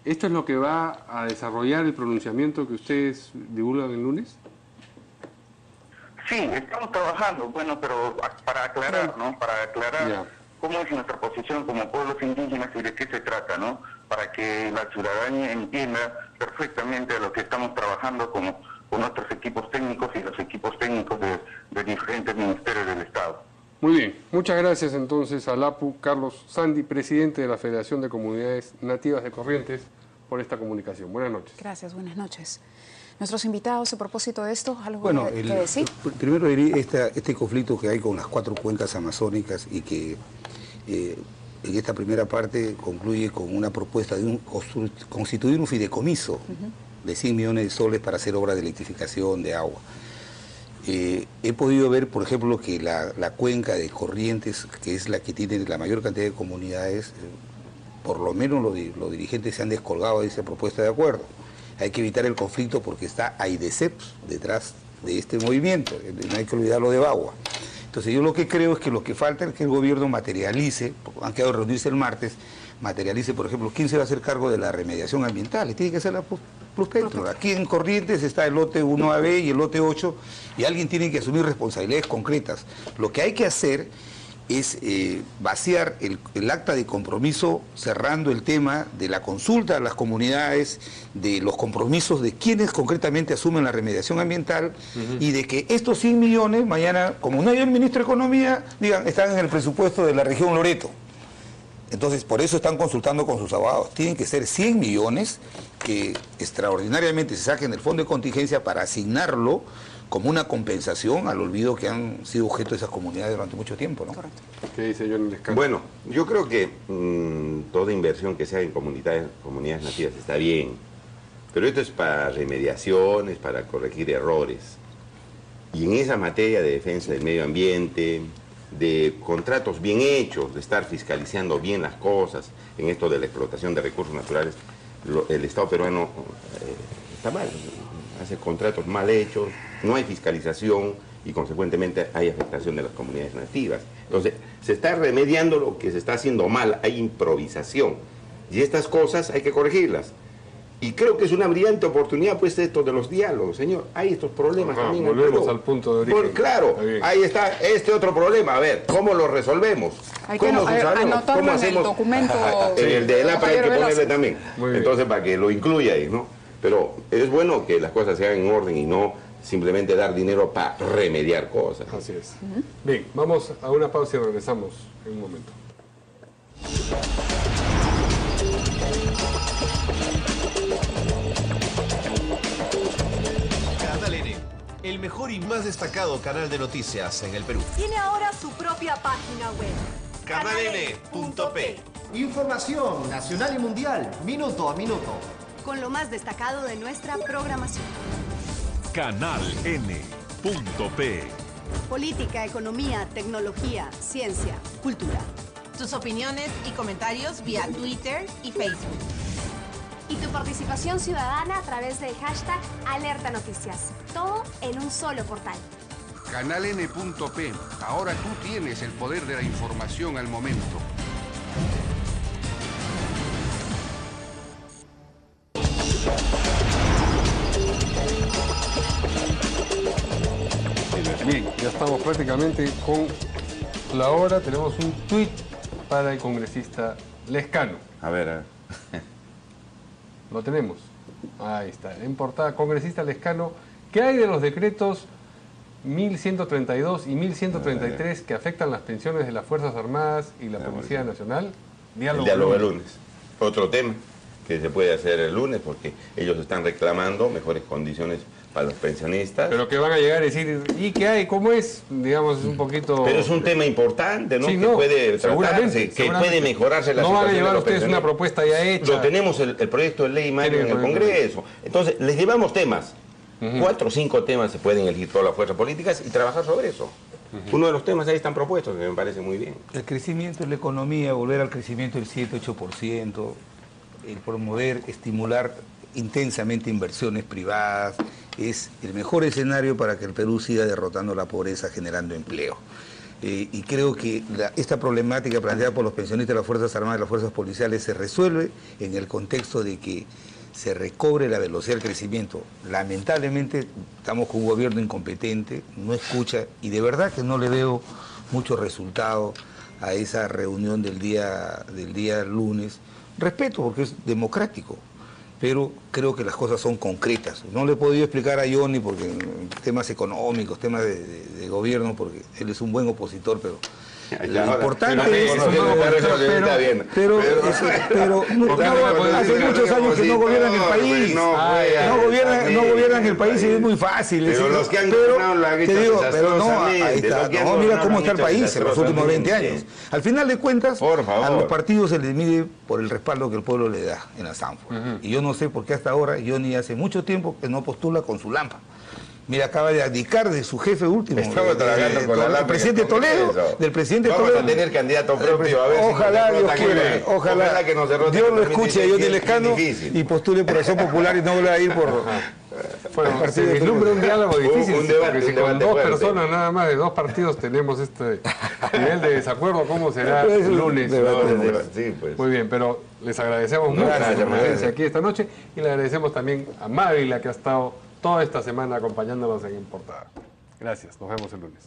¿Esto es lo que va a desarrollar el pronunciamiento que ustedes divulgan el lunes? Sí, estamos trabajando, bueno, pero para aclarar, ¿no? Para aclarar cómo es nuestra posición como pueblos indígenas y de qué se trata, ¿no? Para que la ciudadanía entienda perfectamente lo que estamos trabajando con nuestros equipos técnicos y los equipos técnicos de diferentes ministerios del Estado. Muy bien, muchas gracias entonces a Lapu Carlos Sandi, presidente de la Federación de Comunidades Nativas de Corrientes, por esta comunicación. Buenas noches. Gracias, buenas noches. Nuestros invitados, a propósito de esto, ¿algo que decir? Primero diría este conflicto que hay con las 4 cuencas amazónicas y que en esta primera parte concluye con una propuesta de constituir un fideicomiso de 100 millones de soles para hacer obras de electrificación, de agua. He podido ver, por ejemplo, que la cuenca de Corrientes, que es la que tiene la mayor cantidad de comunidades, por lo menos los dirigentes se han descolgado de esa propuesta de acuerdo. Hay que evitar el conflicto porque está AIDESEPS detrás de este movimiento, no hay que olvidarlo de Bagua. Entonces yo lo que creo es que lo que falta es que el gobierno materialice, han quedado de reunirse el martes, materialice, por ejemplo, quién se va a hacer cargo de la remediación ambiental, tiene que ser la Pluspetrol. Aquí en Corrientes está el lote 1AB y el lote 8, y alguien tiene que asumir responsabilidades concretas. Lo que hay que hacer es vaciar el acta de compromiso, cerrando el tema de la consulta a las comunidades, de los compromisos de quienes concretamente asumen la remediación ambiental, y de que estos 100 millones, mañana, como no hay un ministro de Economía, digan, están en el presupuesto de la región Loreto. Entonces, por eso están consultando con sus abogados. Tienen que ser 100 millones que extraordinariamente se saquen del fondo de contingencia para asignarlo como una compensación al olvido que han sido objeto de esas comunidades durante mucho tiempo, ¿no? Correcto. ¿Qué dice Johnny Lescano? Bueno, yo creo que toda inversión que sea en comunidades nativas está bien, pero esto es para remediaciones, para corregir errores. Y en esa materia de defensa del medio ambiente, de contratos bien hechos, de estar fiscalizando bien las cosas, en esto de la explotación de recursos naturales, el Estado peruano está mal. Hace contratos mal hechos, no hay fiscalización y consecuentemente hay afectación de las comunidades nativas. Entonces, se está remediando lo que se está haciendo mal, hay improvisación. Y estas cosas hay que corregirlas. Y creo que es una brillante oportunidad, pues, esto de los diálogos, señor. Hay estos problemas también. Volvemos al punto de origen. Claro, ahí está este otro problema. A ver, ¿cómo lo resolvemos? Hay que anotarlo en el documento. En el de ELAPA hay que ponerle también. Entonces, para que lo incluya ahí, ¿no? Pero es bueno que las cosas se hagan en orden y no simplemente dar dinero para remediar cosas. Así es. Bien, vamos a una pausa y regresamos en un momento. Canal N, el mejor y más destacado canal de noticias en el Perú. Tiene ahora su propia página web. Canaln.p. Información nacional y mundial, minuto a minuto. Con lo más destacado de nuestra programación. Canaln.p. Política, economía, tecnología, ciencia, cultura. Tus opiniones y comentarios vía Twitter y Facebook. Y tu participación ciudadana a través del hashtag Alerta Noticias. Todo en un solo portal. canaln.p. Ahora tú tienes el poder de la información al momento. Bien, ya estamos prácticamente con la hora. Tenemos un tuit para el congresista Lescano. A ver. Lo tenemos. Ahí está. En portada, congresista Lescano, ¿qué hay de los decretos 1132 y 1133 que afectan las pensiones de las Fuerzas Armadas y la Policía Nacional? Diálogo el lunes. Otro tema que se puede hacer el lunes porque ellos están reclamando mejores condiciones para los pensionistas. Pero que van a llegar a decir, ¿y qué hay? ¿Cómo es? Digamos, es un poquito... Pero es un tema importante, ¿no? Sí, que puede tratarse, que puede mejorarse la situación. No van a llevar de los ustedes una propuesta ya hecha. Lo tenemos el proyecto de ley, Mario, en el Congreso. Entonces, les llevamos temas. 4 o 5 temas se pueden elegir todas las fuerzas políticas y trabajar sobre eso. Uno de los temas ahí están propuestos, que me parece muy bien. El crecimiento de la economía, volver al crecimiento del 7-8%, el promover, estimular intensamente inversiones privadas, es el mejor escenario para que el Perú siga derrotando la pobreza, generando empleo. Y creo que esta problemática planteada por los pensionistas de las Fuerzas Armadas y las Fuerzas Policiales se resuelve en el contexto de que se recobre la velocidad del crecimiento. Lamentablemente estamos con un gobierno incompetente, no escucha, y de verdad que no le veo mucho resultado a esa reunión del día lunes. Respeto porque es democrático, pero creo que las cosas son concretas. No le he podido explicar a Johnny porque temas económicos, temas de gobierno, porque él es un buen opositor, pero lo importante es... Pero hace muchos años que no gobiernan el país. No gobiernan el país y es muy fácil. Pero los que han gobernado la guerra no, mira cómo está el país en los últimos 20 años. Al final de cuentas, a los partidos se les mide por el respaldo que el pueblo le da en la Sanford. Y yo no sé por qué hasta ahora Johnny hace mucho tiempo que no postula con su lámpara. Mira, acaba de abdicar de su jefe último. Estamos trabajando con el presidente Toledo. Del presidente Toledo. Vamos a tener candidato propio. A ver ojalá si Dios quiera. Ojalá que nos derrote. Dios lo escuche a Johnny Lescano y postule por Acción Popular y no vuelva a ir por... Bueno, se vislumbra un diálogo difícil. Un debate, si con dos personas nada más de 2 partidos tenemos este nivel de desacuerdo, ¿cómo será el lunes? Muy bien, pero les agradecemos mucho su presencia aquí esta noche y le agradecemos también a Mávila, que ha estado toda esta semana acompañándonos en Portada. Gracias, nos vemos el lunes.